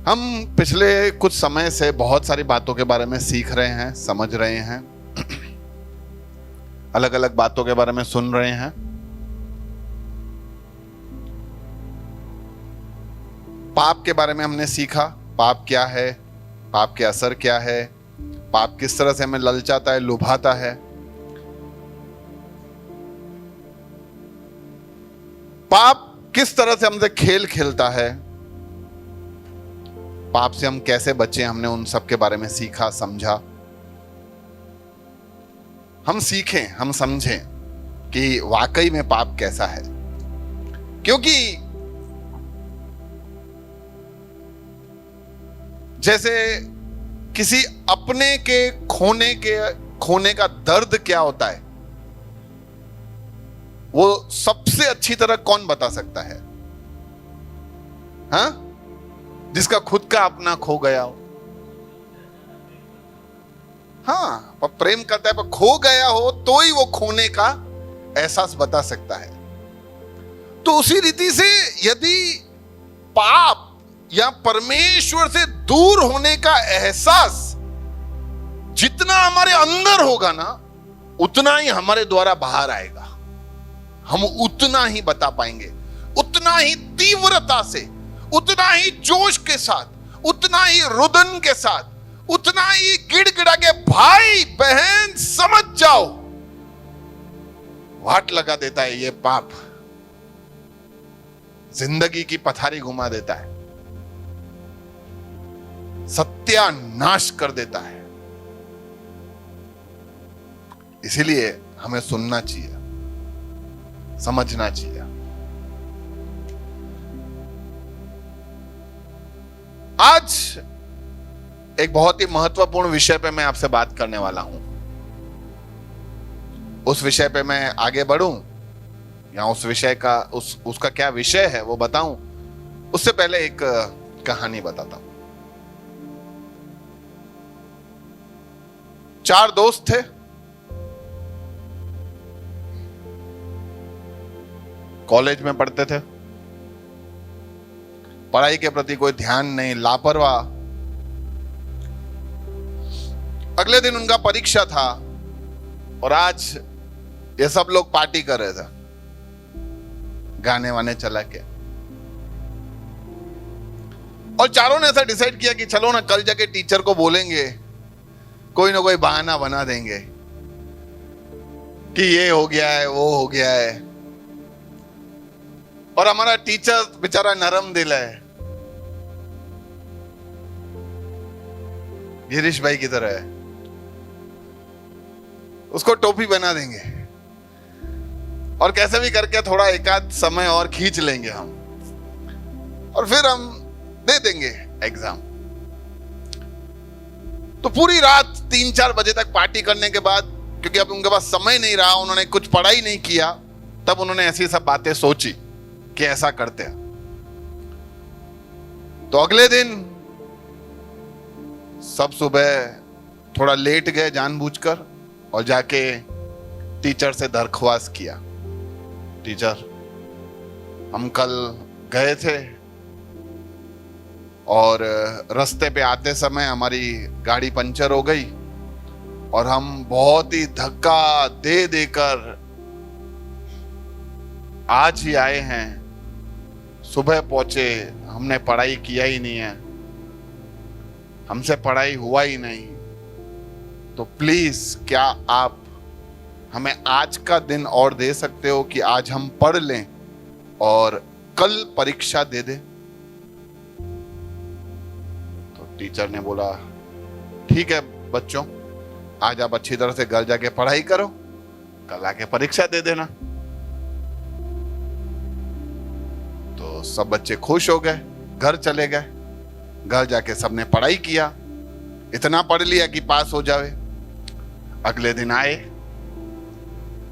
हम पिछले कुछ समय से बहुत सारी बातों के बारे में सीख रहे हैं, समझ रहे हैं, अलग अलग बातों के बारे में सुन रहे हैं। पाप के बारे में हमने सीखा, पाप क्या है, पाप के असर क्या है, पाप किस तरह से हमें ललचाता है, लुभाता है। पाप किस तरह से हमसे खेल खेलता है, पाप से हम कैसे बचें, हमने उन सब के बारे में सीखा, समझा। हम सीखें, हम समझें कि वाकई में पाप कैसा है। क्योंकि जैसे किसी अपने के खोने का दर्द क्या होता है, वो सबसे अच्छी तरह कौन बता सकता है? हाँ, जिसका खुद का अपना खो गया हो। हाँ, पर प्रेम करता है, पर खो गया हो तो ही वो खोने का एहसास बता सकता है। तो उसी रीति से यदि पाप या परमेश्वर से दूर होने का एहसास जितना हमारे अंदर होगा ना, उतना ही हमारे द्वारा बाहर आएगा। हम उतना ही बता पाएंगे, उतना ही तीव्रता से, उतना ही जोश के साथ, उतना ही रुदन के साथ, उतना ही गिड़गिड़ा के, भाई बहन समझ जाओ, वाट लगा देता है ये पाप। जिंदगी की पथारी घुमा देता है, सत्यानाश कर देता है। इसीलिए हमें सुनना चाहिए, समझना चाहिए। आज एक बहुत ही महत्वपूर्ण विषय पे मैं आपसे बात करने वाला हूं। उस विषय पे मैं आगे बढ़ूं या उस विषय का उसका क्या विषय है वो बताऊं, उससे पहले एक कहानी बताता हूं। 4 दोस्त थे, कॉलेज में पढ़ते थे, पढ़ाई के प्रति कोई ध्यान नहीं, लापरवाह। अगले दिन उनका परीक्षा था और आज ये सब लोग पार्टी कर रहे थे, गाने वाने चला के। और चारों ने ऐसा डिसाइड किया कि चलो ना, कल जाके टीचर को बोलेंगे, कोई ना कोई बहाना बना देंगे कि ये हो गया है, वो हो गया है। और हमारा टीचर बेचारा नरम दिल है, गिरीश भाई की तरह है, उसको टोपी बना देंगे और कैसे भी करके थोड़ा एकाध समय और खींच लेंगे हम, और फिर हम दे देंगे एग्जाम। तो पूरी रात 3-4 बजे तक पार्टी करने के बाद, क्योंकि अब उनके पास समय नहीं रहा, उन्होंने कुछ पढ़ाई नहीं किया, तब उन्होंने ऐसी सब बातें सोची कि ऐसा करते हैं। तो अगले दिन सब सुबह थोड़ा लेट गए जानबूझकर और जाके टीचर से दरख्वास्त किया, टीचर हम कल गए थे और रास्ते पे आते समय हमारी गाड़ी पंचर हो गई और हम बहुत ही धक्का दे देकर आज ही आए हैं, सुबह पहुंचे, हमने पढ़ाई किया ही नहीं है, हमसे पढ़ाई हुआ ही नहीं। तो प्लीज क्या आप हमें आज का दिन और दे सकते हो कि आज हम पढ़ लें और कल परीक्षा दे दें? तो टीचर ने बोला, ठीक है बच्चों, आज आप अच्छी तरह से घर जाके पढ़ाई करो, कल आके परीक्षा दे देना। तो सब बच्चे खुश हो गए, घर चले गए। घर जाके सबने पढ़ाई किया, इतना पढ़ लिया कि पास हो जावे। अगले दिन आए,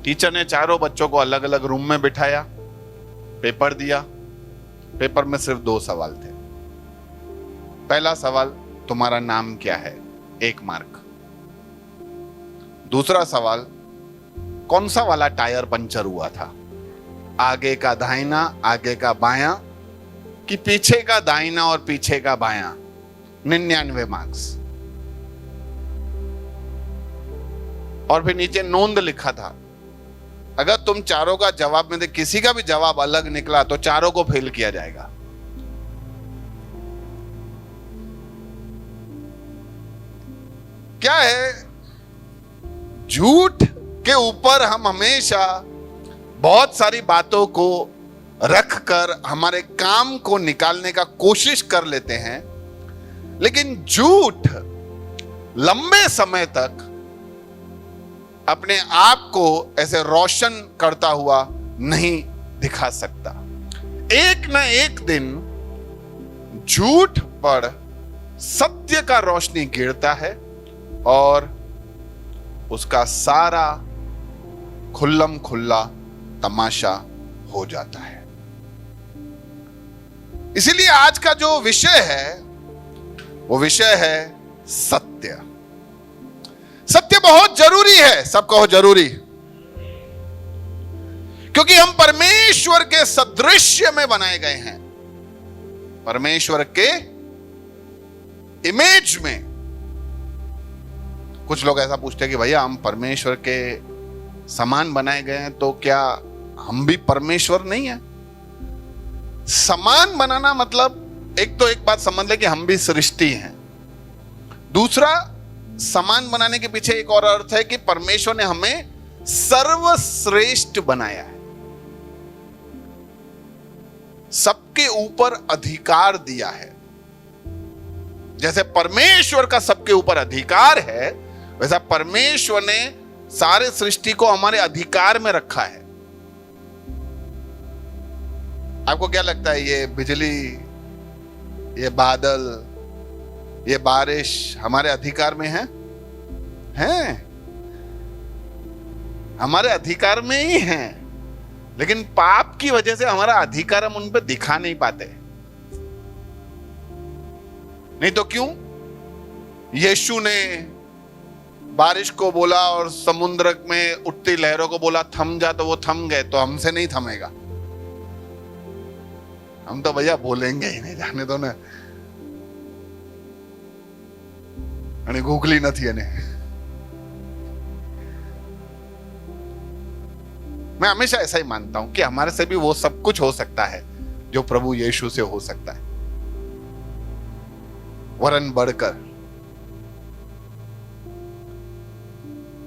टीचर ने चारों बच्चों को अलग अलग रूम में बिठाया, पेपर दिया। पेपर में सिर्फ 2 सवाल थे। पहला सवाल, तुम्हारा नाम क्या है, 1 मार्क। दूसरा सवाल, कौन सा वाला टायर पंचर हुआ था, आगे का दाहिना, आगे का बायां, कि पीछे का दाहिना और पीछे का बायां 99 मार्क्स, और फिर नीचे नोंद लिखा था अगर तुम चारों का जवाब में से किसी का भी जवाब अलग निकला तो चारों को फेल किया जाएगा। क्या है, झूठ के ऊपर हम हमेशा बहुत सारी बातों को रखकर हमारे काम को निकालने का कोशिश कर लेते हैं, लेकिन झूठ लंबे समय तक अपने आप को ऐसे रोशन करता हुआ नहीं दिखा सकता। एक न एक दिन झूठ पर सत्य का रोशनी गिरता है और उसका सारा खुल्लम खुल्ला तमाशा हो जाता है। इसीलिए आज का जो विषय है वो विषय है सत्य। सत्य बहुत जरूरी है, सब कहो जरूरी, क्योंकि हम परमेश्वर के सदृश्य में बनाए गए हैं, परमेश्वर के इमेज में। कुछ लोग ऐसा पूछते हैं कि भैया हम परमेश्वर के समान बनाए गए हैं, तो क्या हम भी परमेश्वर नहीं है? समान बनाना मतलब एक बात समझ ले कि हम भी सृष्टि हैं। दूसरा, समान बनाने के पीछे एक और अर्थ है कि परमेश्वर ने हमें सर्वश्रेष्ठ बनाया है, सबके ऊपर अधिकार दिया है। जैसे परमेश्वर का सबके ऊपर अधिकार है, वैसा परमेश्वर ने सारे सृष्टि को हमारे अधिकार में रखा है। आपको क्या लगता है, ये बिजली, ये बादल, ये बारिश हमारे अधिकार में है? हैं? हमारे अधिकार में ही हैं, लेकिन पाप की वजह से हमारा अधिकार हम उन पर दिखा नहीं पाते। नहीं तो क्यों? यीशु ने बारिश को बोला और समुद्र में उठती लहरों को बोला थम जा, तो वो थम गए, तो हमसे नहीं थमेगा। हम तो भैया बोलेंगे ही नहीं, जाने दो ना, गूगली नहीं है। मैं हमेशा ऐसा ही मानता हूं कि हमारे से भी वो सब कुछ हो सकता है जो प्रभु यीशु से हो सकता है, वरन बढ़कर।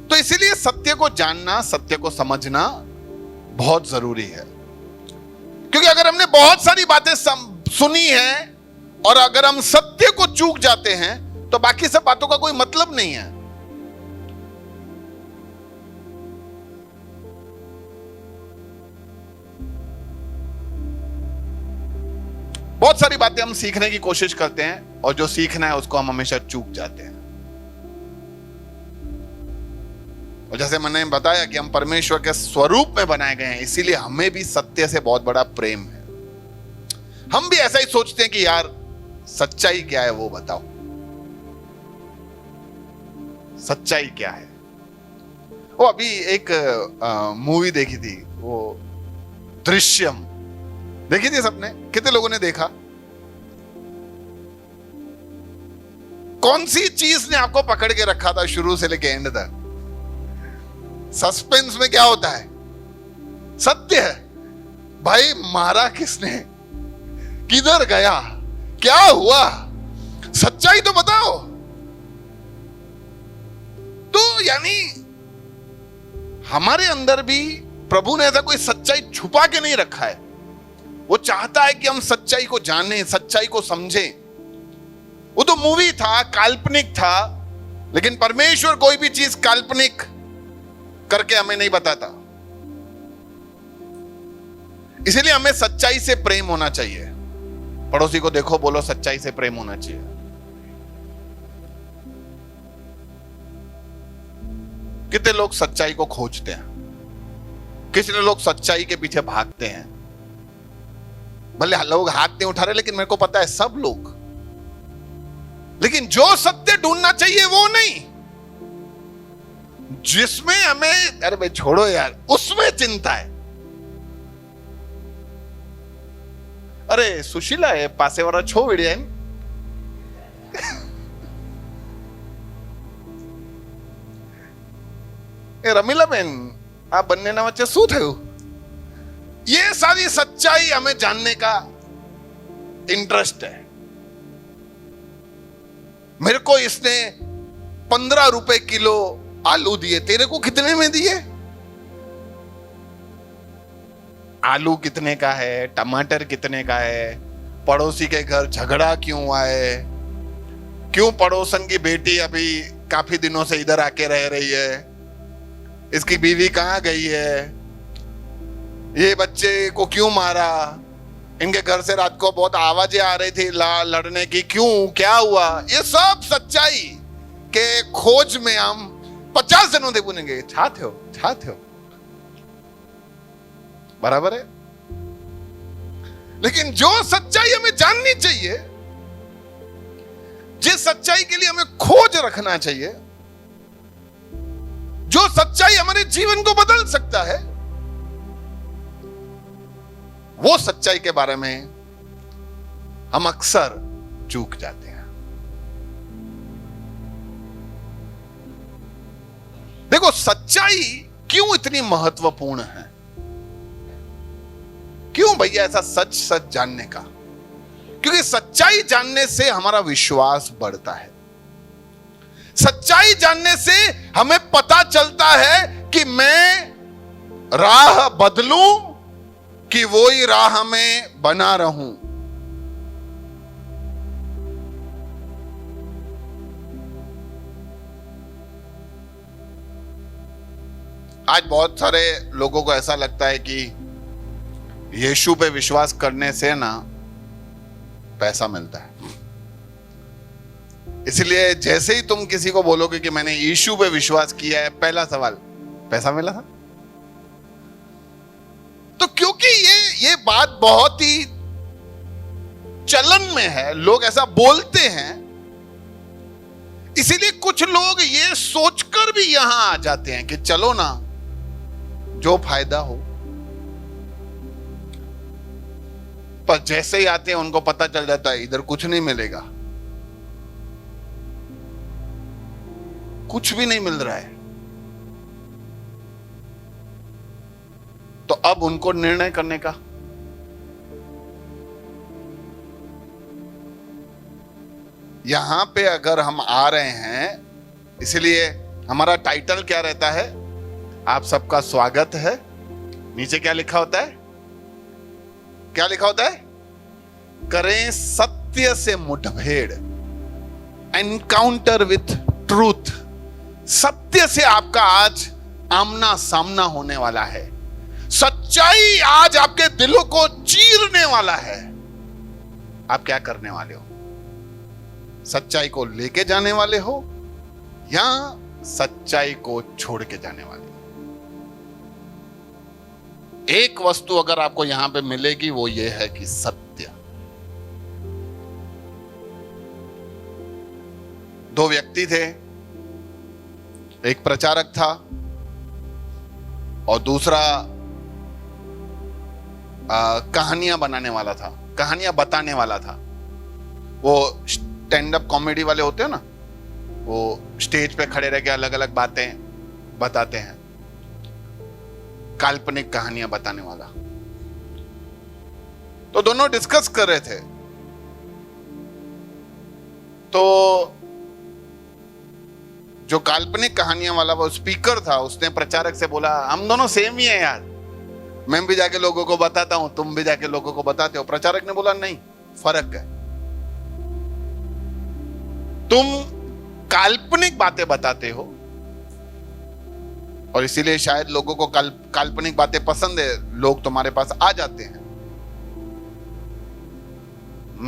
तो इसीलिए सत्य को जानना, सत्य को समझना बहुत जरूरी है, क्योंकि अगर हमने बहुत सारी बातें सुनी हैं और अगर हम सत्य को चूक जाते हैं तो बाकी सब बातों का कोई मतलब नहीं है। बहुत सारी बातें हम सीखने की कोशिश करते हैं और जो सीखना है उसको हम हमेशा चूक जाते हैं। और जैसे मैंने बताया कि हम परमेश्वर के स्वरूप में बनाए गए हैं, इसीलिए हमें भी सत्य से बहुत बड़ा प्रेम है। हम भी ऐसा ही सोचते हैं कि यार सच्चाई क्या है वो बताओ, सच्चाई क्या है। वो अभी एक मूवी देखी थी, वो दृश्यम देखी थी सबने? कितने लोगों ने देखा? कौन सी चीज ने आपको पकड़ के रखा था शुरू से लेके एंड तक? सस्पेंस में क्या होता है? सत्य है। भाई मारा किसने, किधर गया, क्या हुआ, सच्चाई तो बताओ। तो यानी हमारे अंदर भी प्रभु ने ऐसा कोई सच्चाई छुपा के नहीं रखा है। वो चाहता है कि हम सच्चाई को जानें, सच्चाई को समझें। वो तो मूवी था, काल्पनिक था, लेकिन परमेश्वर कोई भी चीज काल्पनिक करके हमें नहीं बताता। इसलिए हमें सच्चाई से प्रेम होना चाहिए। पड़ोसी को देखो, बोलो सच्चाई से प्रेम होना चाहिए। कितने लोग सच्चाई को खोजते हैं, कितने लोग सच्चाई के पीछे भागते हैं। भले लोग हाथ नहीं उठा रहे, लेकिन मेरे को पता है सब लोग, लेकिन जो सत्य ढूंढना चाहिए वो नहीं, जिसमें हमें अरे भाई छोड़ो यार, उसमें चिंता है। अरे सुशीला એ પાસેવાળા છો વિડિયા એમ એ રમીલાબેન આ બંનેના વચ્ચે શું થયું? ये सारी सच्चाई हमें जानने का इंटरेस्ट है। मेरे को इसने 15 रुपए किलो आलू दिए, तेरे को कितने में दिए? आलू कितने का है, टमाटर कितने का है, पड़ोसी के घर झगड़ा क्यों आए, क्यों पड़ोसन की बेटी अभी काफी दिनों से इधर आके रह रही है, इसकी बीवी कहां गई है, ये बच्चे को क्यों मारा, इनके घर से रात को बहुत आवाजें आ रही थी लड़ने की, क्यों, क्या हुआ? ये सब सच्चाई के खोज में हम 50 जनों से पूछेंगे छाते हो बराबर है। लेकिन जो सच्चाई हमें जाननी चाहिए, जिस सच्चाई के लिए हमें खोज रखना चाहिए, जो सच्चाई हमारे जीवन को बदल सकता है, वो सच्चाई के बारे में हम अक्सर चूक जाते हैं। देखो सच्चाई क्यों इतनी महत्वपूर्ण है? क्यों भैया ऐसा सच सच जानने का? क्योंकि सच्चाई जानने से हमारा विश्वास बढ़ता है। सच्चाई जानने से हमें पता चलता है कि मैं राह बदलूं कि वो ही राह में बना रहूं। आज बहुत सारे लोगों को ऐसा लगता है कि यीशु पे विश्वास करने से ना पैसा मिलता है, इसलिए जैसे ही तुम किसी को बोलोगे कि मैंने यीशु पे विश्वास किया है, पहला सवाल, पैसा मिला था? तो क्योंकि ये बात बहुत ही चलन में है, लोग ऐसा बोलते हैं, इसीलिए कुछ लोग ये सोचकर भी यहां आ जाते हैं कि चलो ना, जो फायदा हो। पर जैसे ही आते हैं उनको पता चल जाता है इधर कुछ नहीं मिलेगा, कुछ भी नहीं मिल रहा है। तो अब उनको निर्णय करने का, यहां पे अगर हम आ रहे हैं, इसलिए हमारा टाइटल क्या रहता है? आप सबका स्वागत है। नीचे क्या लिखा होता है? क्या लिखा होता है? करें सत्य से मुठभेड़, एनकाउंटर विथ ट्रूथ। सत्य से आपका आज आमना सामना होने वाला है। सच्चाई आज आपके दिलों को चीरने वाला है। आप क्या करने वाले हो? सच्चाई को लेके जाने वाले हो या सच्चाई को छोड़ के जाने वाले हो? एक वस्तु अगर आपको यहां पे मिलेगी वो ये है कि सत्य। दो व्यक्ति थे, एक प्रचारक था और दूसरा कहानियां बनाने वाला था, कहानियां बताने वाला था। वो स्टैंड अप कॉमेडी वाले होते हैं ना, वो स्टेज पे खड़े रह के अलग अलग बातें बताते हैं, काल्पनिक कहानियां बताने वाला। तो दोनों डिस्कस कर रहे थे। तो जो काल्पनिक कहानियां वाला वो स्पीकर था, उसने प्रचारक से बोला, हम दोनों सेम ही हैं यार, मैं भी जाके लोगों को बताता हूं, तुम भी जाके लोगों को बताते हो। प्रचारक ने बोला, नहीं, फर्क है। तुम काल्पनिक बातें बताते हो और इसीलिए शायद लोगों को काल्पनिक बातें पसंद है, लोग तुम्हारे पास आ जाते हैं।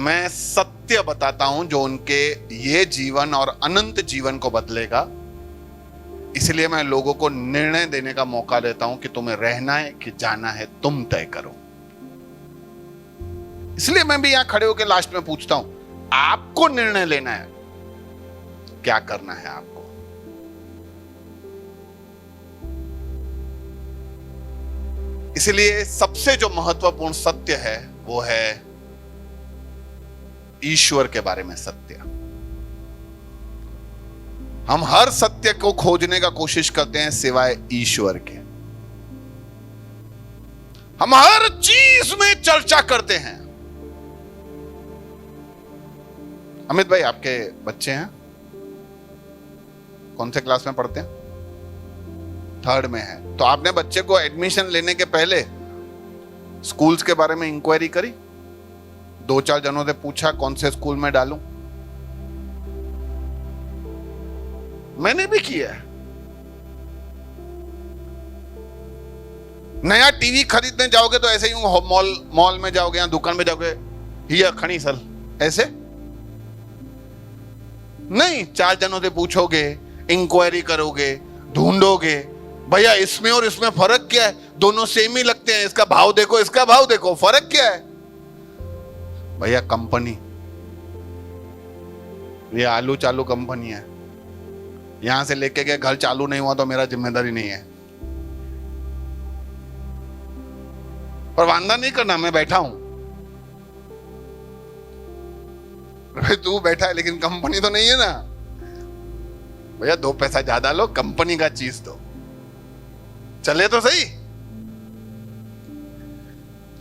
मैं सत्य बताता हूं जो उनके ये जीवन और अनंत जीवन को बदलेगा। इसलिए मैं लोगों को निर्णय देने का मौका देता हूं कि तुम्हें रहना है कि जाना है, तुम तय करो। इसलिए मैं भी यहां खड़े होकर लास्ट में पूछता हूं, आपको निर्णय लेना है, क्या करना है आपको? इसलिए सबसे जो महत्वपूर्ण सत्य है वो है ईश्वर के बारे में सत्य। हम हर सत्य को खोजने का कोशिश करते हैं सिवाय ईश्वर के। हम हर चीज में चर्चा करते हैं। अमित भाई, आपके बच्चे हैं, कौन से क्लास में पढ़ते हैं? 3rd में है। तो आपने बच्चे को एडमिशन लेने के पहले स्कूल्स के बारे में इंक्वायरी करी? 2-4 जनों से पूछा कौन से स्कूल में डालूं? मैंने भी किया है। नया टीवी खरीदने जाओगे तो ऐसे ही मॉल में जाओगे या दुकान में जाओगे, हिया खणी सर, ऐसे नहीं। 4 जनों से पूछोगे, इंक्वायरी करोगे, ढूंढोगे, भैया इसमें और इसमें फर्क क्या है? दोनों सेम ही लगते हैं, इसका भाव देखो, इसका भाव देखो, फर्क क्या है? भैया कंपनी, ये आलू चालू कंपनी है, यहां से लेके गए, घर चालू नहीं हुआ तो मेरा जिम्मेदारी नहीं है। पर वांदा नहीं करना, मैं बैठा हूं। भाई तू बैठा है लेकिन कंपनी तो नहीं है ना। भैया 2 पैसा ज्यादा लो, कंपनी का चीज दो, चले तो सही।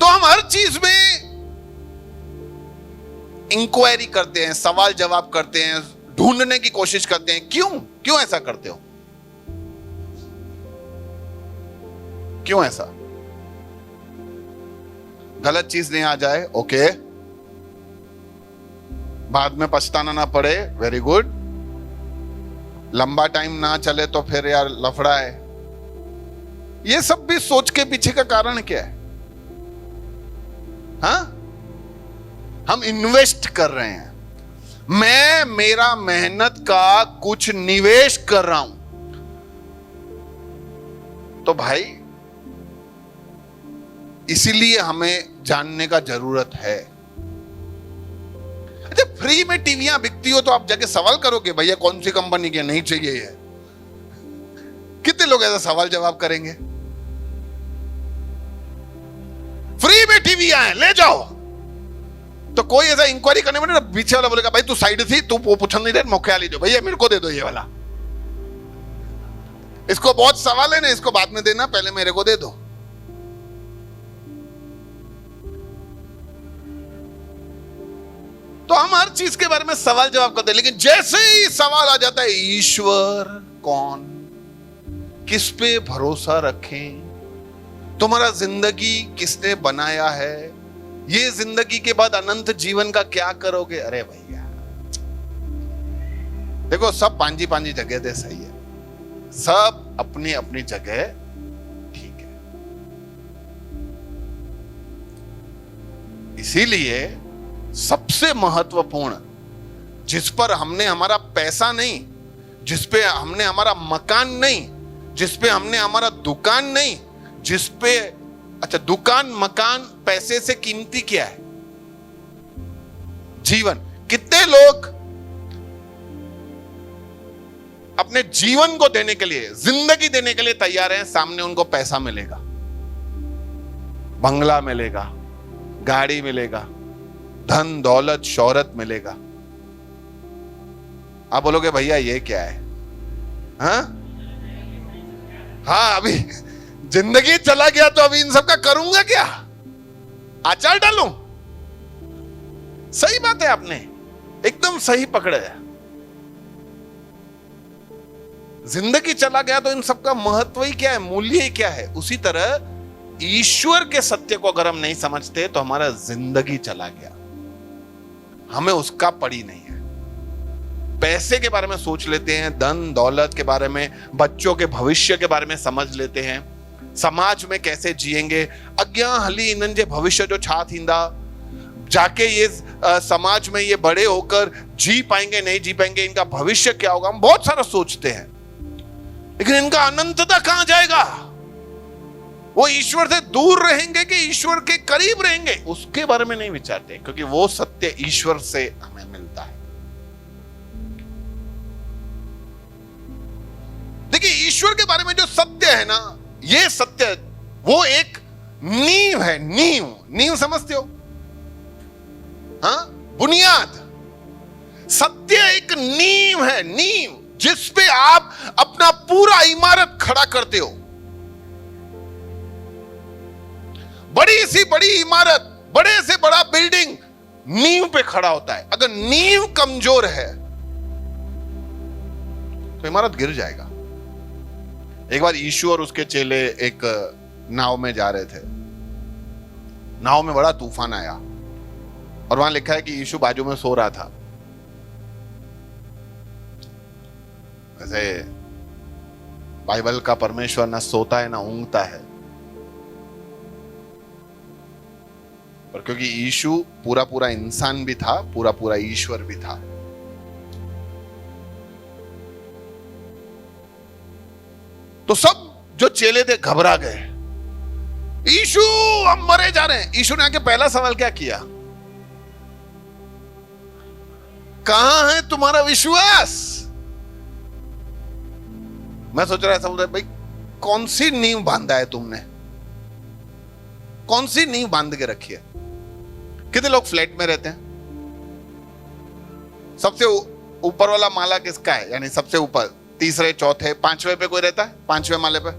तो हम हर चीज में इंक्वायरी करते हैं, सवाल जवाब करते हैं, ढूंढने की कोशिश करते हैं। क्यों ऐसा करते हो? क्यों ऐसा? गलत चीज नहीं आ जाए, ओके, बाद में पछताना ना पड़े, वेरी गुड। लंबा टाइम ना चले तो फिर यार लफड़ा है। ये सब भी सोच के पीछे का कारण क्या है? हाँ, हम इन्वेस्ट कर रहे हैं, मैं मेरा मेहनत का कुछ निवेश कर रहा हूं, तो भाई इसीलिए हमें जानने का जरूरत है। अच्छा, फ्री में टीवियां बिकती हो तो आप जाके सवाल करोगे भैया कौन सी कंपनी की? नहीं चाहिए ये। कितने लोग ऐसा सवाल जवाब करेंगे? फ्री में टीवियां हैं, ले जाओ। तो कोई ऐसा इंक्वायरी करने में ना, पीछे वाला बोलेगा भाई तू साइड थी, तू पूछन नहीं दे, मौके लीजिए भैया मेरे को दे दो ये वाला, इसको बहुत सवाल है ना, इसको बाद में देना, पहले मेरे को दे दो। तो हम हर चीज के बारे में सवाल जवाब करते हैं, लेकिन जैसे ही सवाल आ जाता है ईश्वर कौन, किस पे भरोसा रखें, तुम्हारा जिंदगी किसने बनाया है, ये जिंदगी के बाद अनंत जीवन का क्या करोगे? अरे भैया देखो, सब पांजी पांजी जगह दे सही है, सब अपनी अपनी जगह ठीक है। इसीलिए सबसे महत्वपूर्ण, जिस पर हमने हमारा पैसा नहीं, जिस पे हमने हमारा मकान नहीं, जिस पे हमने हमारा दुकान नहीं, जिस पे, अच्छा दुकान मकान पैसे से कीमती क्या है? जीवन। कितने लोग अपने जीवन को देने के लिए, जिंदगी देने के लिए तैयार हैं, सामने उनको पैसा मिलेगा, बंगला मिलेगा, गाड़ी मिलेगा, धन दौलत शोहरत मिलेगा। आप बोलोगे भैया ये क्या है? हाँ, अभी जिंदगी चला गया तो अभी इन सब का करूंगा क्या? आचार डालूं? सही बात है, आपने एकदम सही पकड़े है। जिंदगी चला गया तो इन सब का महत्व ही क्या है, मूल्य ही क्या है? उसी तरह ईश्वर के सत्य को अगर हम नहीं समझते तो हमारा जिंदगी चला गया, हमें उसका पड़ी नहीं है। पैसे के बारे में सोच लेते हैं, धन दौलत के बारे में, बच्चों के भविष्य के बारे में समझ लेते हैं, समाज में कैसे जिएंगे, अज्ञा हली इन्हनि जे भविष्य जो छा थींदा, जाके ये समाज में ये बड़े होकर जी पाएंगे नहीं जी पाएंगे, इनका भविष्य क्या होगा, हम बहुत सारा सोचते हैं, लेकिन इनका अनंतता कहां जाएगा? वो ईश्वर से दूर रहेंगे कि ईश्वर के करीब रहेंगे, उसके बारे में नहीं विचारते, क्योंकि वो सत्य ईश्वर से हमें मिलता है। देखिए, ईश्वर के बारे में जो सत्य है ना, ये सत्य वो एक नींव है। नींव समझते हो? हाँ, बुनियाद। सत्य एक नींव है, नींव जिस पे आप अपना पूरा इमारत खड़ा करते हो। बड़ी सी बड़ी इमारत, बड़े से बड़ा बिल्डिंग नींव पे खड़ा होता है। अगर नींव कमजोर है तो इमारत गिर जाएगा। एक बार यीशु और उसके चेले एक नाव में जा रहे थे। नाव में बड़ा तूफान आया और वहां लिखा है कि यीशु बाजू में सो रहा था। वैसे बाइबल का परमेश्वर ना सोता है ना ऊँघता है, पर क्योंकि यीशु पूरा पूरा इंसान भी था, पूरा पूरा ईश्वर भी था, तो सब जो चेले थे घबरा गए। यीशु हम मरे जा रहे हैं। यीशु ने आके पहला सवाल क्या किया? कहां है तुम्हारा विश्वास? मैं सोच रहा था भाई कौन सी नींव बांधा है तुमने, कौन सी नींव बांध के रखी है? कितने लोग फ्लैट में रहते हैं? सबसे ऊपर वाला माला किसका है? यानी सबसे ऊपर, तीसरे, चौथे, पांचवे पे कोई रहता है? पांचवे माले पे,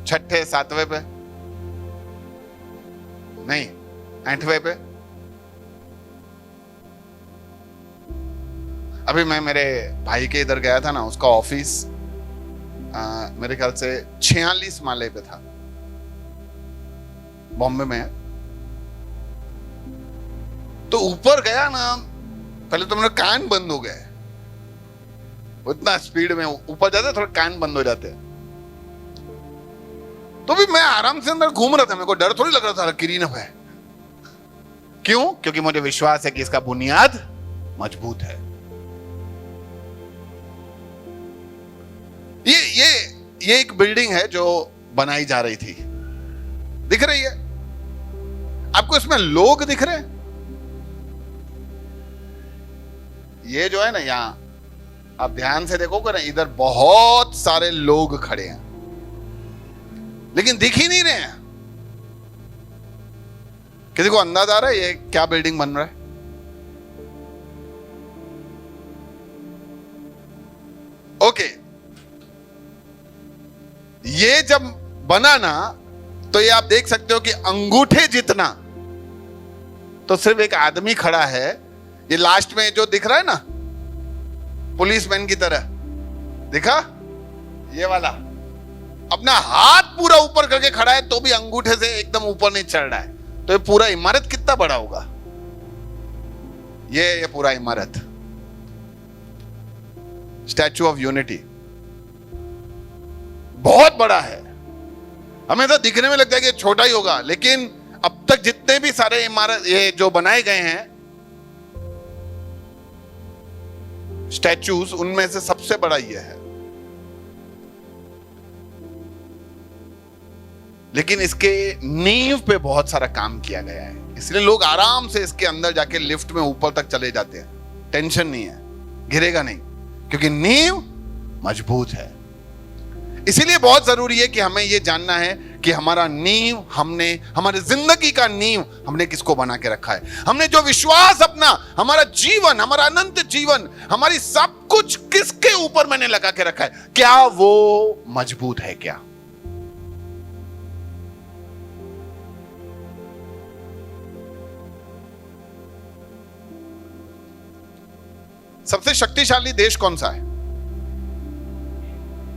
छठे, सातवें पे नहीं, आठवें पे। अभी मैं मेरे भाई के इधर गया था ना, उसका ऑफिस मेरे ख्याल से 46 माले पे था, बॉम्बे में है। तो ऊपर गया ना, पहले तो मेरे कान बंद हो गए, उतना स्पीड में ऊपर जाते थोड़ा कान बंद हो जाते। तो भी मैं आराम से अंदर घूम रहा था, मेरे को डर थोड़ी लग रहा था गिरी ना है। क्यों? क्योंकि मुझे विश्वास है कि इसका बुनियाद मजबूत है। ये एक बिल्डिंग है जो बनाई जा रही थी, दिख रही है आपको? इसमें लोग दिख रहे हैं? ये जो है ना, यहां आप ध्यान से देखोगे ना, इधर बहुत सारे लोग खड़े हैं लेकिन दिख ही नहीं रहे हैं। किसी को अंदाज आ रहा है ये क्या बिल्डिंग बन रहा है? ओके, ये जब बना ना, तो ये आप देख सकते हो कि अंगूठे जितना तो सिर्फ एक आदमी खड़ा है। ये लास्ट में जो दिख रहा है ना, पुलिसमैन की तरह दिखा, ये वाला अपना हाथ पूरा ऊपर करके खड़ा है, तो भी अंगूठे से एकदम ऊपर नहीं चढ़ रहा है। तो ये पूरा इमारत कितना बड़ा होगा? ये पूरा इमारत, स्टैचू ऑफ यूनिटी, बहुत बड़ा है। हमें तो दिखने में लगता है कि छोटा ही होगा, लेकिन अब तक जितने भी सारे इमारत ये जो बनाए गए हैं स्टैचूज, उनमें से सबसे बड़ा ये है। लेकिन इसके नींव पे बहुत सारा काम किया गया है, इसलिए लोग आराम से इसके अंदर जाके लिफ्ट में ऊपर तक चले जाते हैं, टेंशन नहीं है, गिरेगा नहीं, क्योंकि नींव मजबूत है। इसीलिए बहुत जरूरी है कि हमें यह जानना है कि हमारा नींव, हमने हमारे जिंदगी का नींव हमने किसको बना के रखा है। हमने जो विश्वास अपना, हमारा जीवन, हमारा अनंत जीवन, हमारी सब कुछ किसके ऊपर मैंने लगा के रखा है? क्या वो मजबूत है? क्या सबसे शक्तिशाली देश कौन सा है?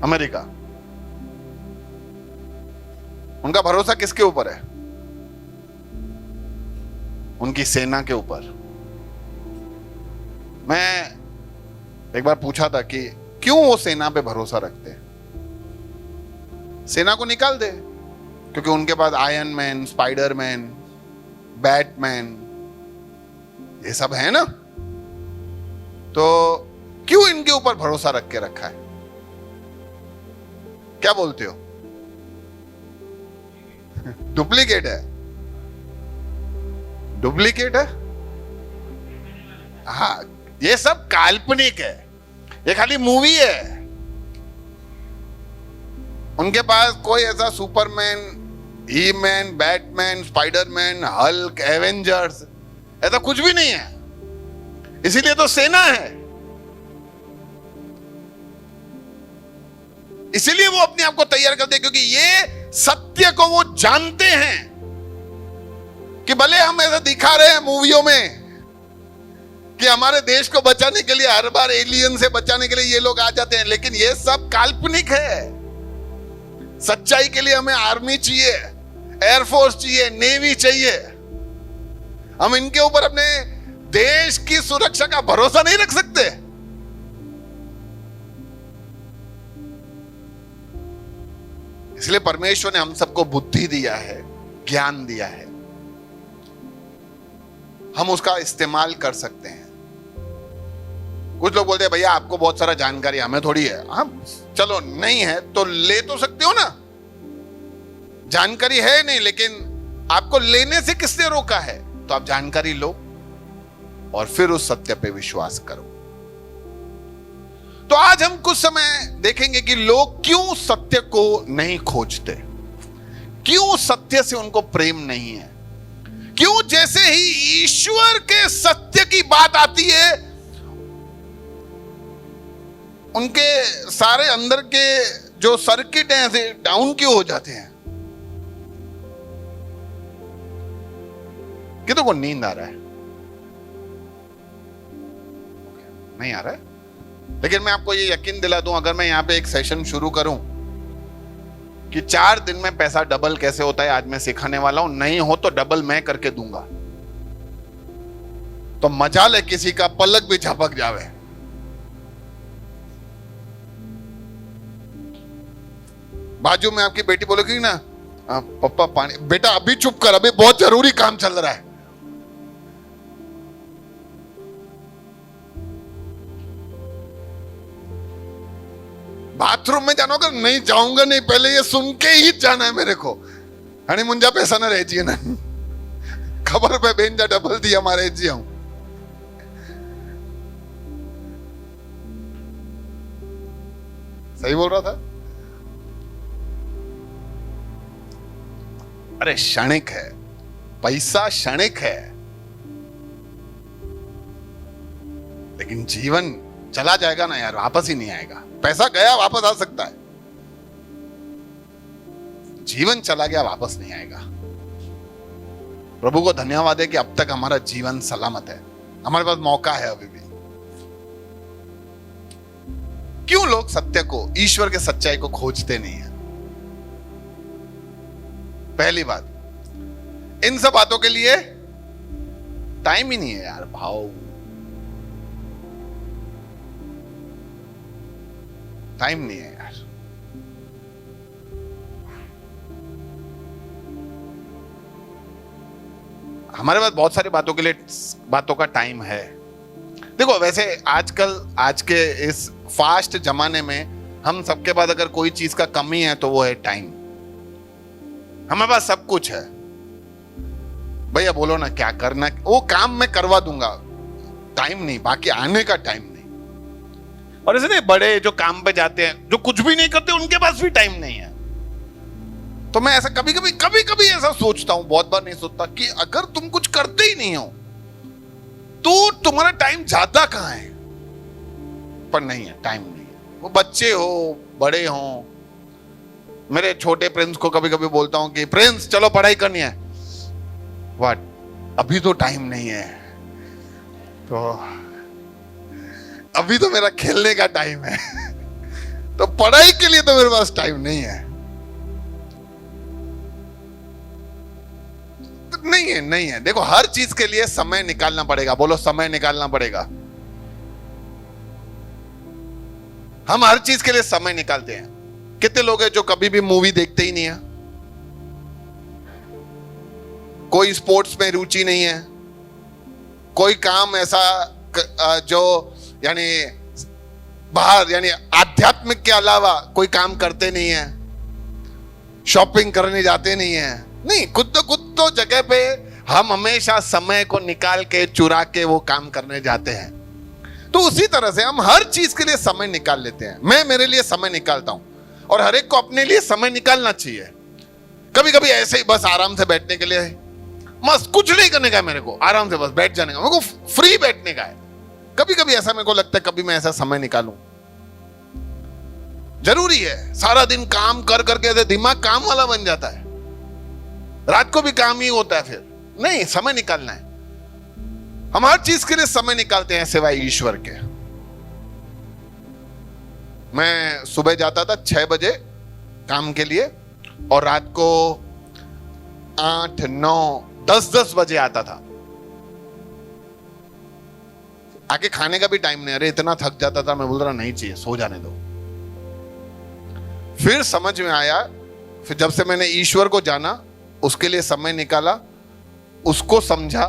अमेरिका। उनका भरोसा किसके ऊपर है? उनकी सेना के ऊपर। मैं एक बार पूछा था कि क्यों वो सेना पे भरोसा रखते हैं? सेना को निकाल दे, क्योंकि उनके पास आयरन मैन, स्पाइडरमैन, बैटमैन, ये सब है ना, तो क्यों इनके ऊपर भरोसा रख के रखा है? क्या बोलते हो? डुप्लीकेट है? डुप्लीकेट है? हाँ, ये सब काल्पनिक है, ये खाली मूवी है। उनके पास कोई ऐसा Superman, he man, Batman, Spiderman, Hulk, Avengers, ऐसा कुछ भी नहीं है। इसीलिए तो सेना है, इसीलिए वो अपने आप को तैयार करते हैं, क्योंकि ये सत्य को वो जानते हैं कि भले हम ऐसा दिखा रहे हैं मूवियों में कि हमारे देश को बचाने के लिए हर बार एलियन से बचाने के लिए ये लोग आ जाते हैं, लेकिन ये सब काल्पनिक है। सच्चाई के लिए हमें आर्मी चाहिए, एयरफोर्स चाहिए, नेवी चाहिए। हम इनके ऊपर अपने देश की सुरक्षा का भरोसा नहीं रख सकते। इसलिए परमेश्वर ने हम सबको बुद्धि दिया है, ज्ञान दिया है, हम उसका इस्तेमाल कर सकते हैं। कुछ लोग बोलते हैं भैया आपको बहुत सारा जानकारी, हमें थोड़ी है। हाँ चलो, नहीं है तो ले तो सकते हो ना। जानकारी है नहीं, लेकिन आपको लेने से किसने रोका है? तो आप जानकारी लो और फिर उस सत्य पे विश्वास करो। तो आज हम कुछ समय देखेंगे कि लोग क्यों सत्य को नहीं खोजते, क्यों सत्य से उनको प्रेम नहीं है, क्यों जैसे ही ईश्वर के सत्य की बात आती है उनके सारे अंदर के जो सर्किट हैं ऐसे डाउन क्यों हो जाते हैं। कितनों को नींद आ रहा है? नहीं आ रहा है? लेकिन मैं आपको ये यकीन दिला दूं, अगर मैं यहां पे एक सेशन शुरू करूं कि 4 दिन में पैसा डबल कैसे होता है, आज मैं सिखाने वाला हूं। नहीं हो तो डबल मैं करके दूंगा। तो मजाल है किसी का पलक भी झपक जावे। बाजू में आपकी बेटी बोलेगी ना, पापा पानी। बेटा अभी चुप कर, अभी बहुत जरूरी काम चल रहा है। बाथरूम में जाना होगा, नहीं जाऊंगा नहीं, पहले ये सुन के ही जाना है मेरे को। हनी मुंजा पैसा ना रह जी ना, खबर पे बेन जा डबल दी हमारे जी हूं। सही बोल रहा था? अरे क्षणिक है, पैसा क्षणिक है, लेकिन जीवन चला जाएगा ना यार, वापस ही नहीं आएगा। पैसा गया वापस आ सकता है, जीवन चला गया वापस नहीं आएगा। प्रभु को धन्यवाद है कि अब तक हमारा जीवन सलामत है, हमारे पास मौका है अभी भी। क्यों लोग सत्य को, ईश्वर के सच्चाई को खोजते नहीं है? पहली बात, इन सब बातों के लिए टाइम ही नहीं है यार भाव, टाइम नहीं है यार। हमारे पास बहुत सारी बातों के लिए बातों का टाइम है। देखो वैसे आजकल, आज के इस फास्ट जमाने में हम सबके पास अगर कोई चीज का कमी है तो वो है टाइम। हमारे पास सब कुछ है, भैया बोलो ना क्या करना, वो काम मैं करवा दूंगा, टाइम नहीं, बाकी आने का टाइम नहीं। और इसलिए बड़े जो काम पे जाते हैं, जो कुछ भी नहीं करते, उनके पास भी टाइम नहीं है। तो मैं ऐसा कभी कभी ऐसा सोचता हूं, बहुत बार नहीं सोचता, कि अगर तुम कुछ करते ही नहीं हो तो तुम्हारा टाइम ज्यादा कहां है? पर नहीं है, टाइम नहीं है। वो बच्चे हो, बड़े हो, मेरे छोटे प्रिंस को कभी कभी बोलता हूं कि प्रिंस चलो पढ़ाई करनी है। व्हाट, अभी तो टाइम नहीं है, तो अभी तो मेरा खेलने का टाइम है, तो पढ़ाई के लिए तो मेरे पास टाइम नहीं है। तो नहीं है। देखो हर चीज के लिए समय निकालना पड़ेगा। बोलो, समय निकालना पड़ेगा। हम हर चीज के लिए समय निकालते हैं। कितने लोग हैं जो कभी भी मूवी देखते ही नहीं है, कोई स्पोर्ट्स में रुचि नहीं है, कोई काम ऐसा जो यानी बाहर यानी आध्यात्मिक के अलावा कोई काम करते नहीं है, शॉपिंग करने जाते नहीं है। नहीं, खुद तो जगह पे हम हमेशा समय को निकाल के, चुरा के वो काम करने जाते हैं। तो उसी तरह से हम हर चीज के लिए समय निकाल लेते हैं। मैं मेरे लिए समय निकालता हूं, और हर एक को अपने लिए समय निकालना चाहिए। कभी कभी ऐसे ही बस आराम से बैठने के लिए, मस्त कुछ नहीं करने का है, मेरे को आराम से बस बैठ जाने का, मेरे को फ्री बैठने का है। कभी कभी ऐसा मेरे को लगता है, कभी मैं ऐसा समय निकालूं। जरूरी है, सारा दिन काम कर करके ऐसे दिमाग काम वाला बन जाता है, रात को भी काम ही होता है। फिर नहीं, समय निकालना है। हम हर चीज के लिए समय निकालते हैं सिवाय ईश्वर के। मैं सुबह जाता था 6 बजे काम के लिए और रात को 8, 9, 10 बजे आता था। आके खाने का भी टाइम नहीं, अरे इतना थक जाता था, मैं बोल रहा नहीं चाहिए, सो जाने दो। फिर समझ में आया, फिर जब से मैंने ईश्वर को जाना, उसके लिए समय निकाला, उसको समझा,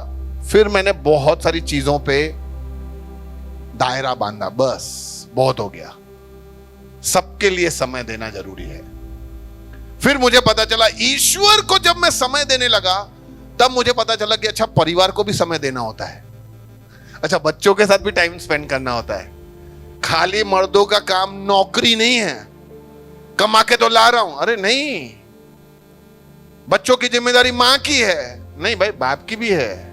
फिर मैंने बहुत सारी चीजों पे दायरा बांधा। बस बहुत हो गया, सबके लिए समय देना जरूरी है। फिर मुझे पता चला, ईश्वर को जब मैं समय देने लगा तब मुझे पता चला कि अच्छा, परिवार को भी समय देना होता है, अच्छा बच्चों के साथ भी टाइम स्पेंड करना होता है। खाली मर्दों का काम नौकरी नहीं है, कमा के तो ला रहा हूं, अरे नहीं, बच्चों की जिम्मेदारी मां की है, नहीं भाई बाप की भी है।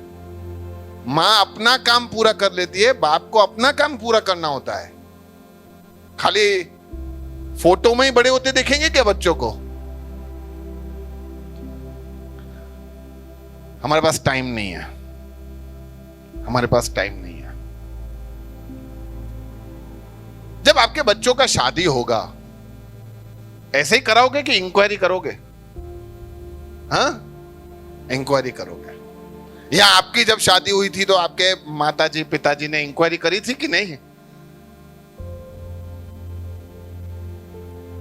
मां अपना काम पूरा कर लेती है, बाप को अपना काम पूरा करना होता है। खाली फोटो में ही बड़े होते देखेंगे क्या बच्चों को? हमारे पास टाइम नहीं है, हमारे पास टाइम नहीं है। जब आपके बच्चों का शादी होगा, ऐसे ही कराओगे कि इंक्वायरी करोगे? हाँ, इंक्वायरी करोगे। या आपकी जब शादी हुई थी तो आपके माताजी पिताजी ने इंक्वायरी करी थी कि नहीं?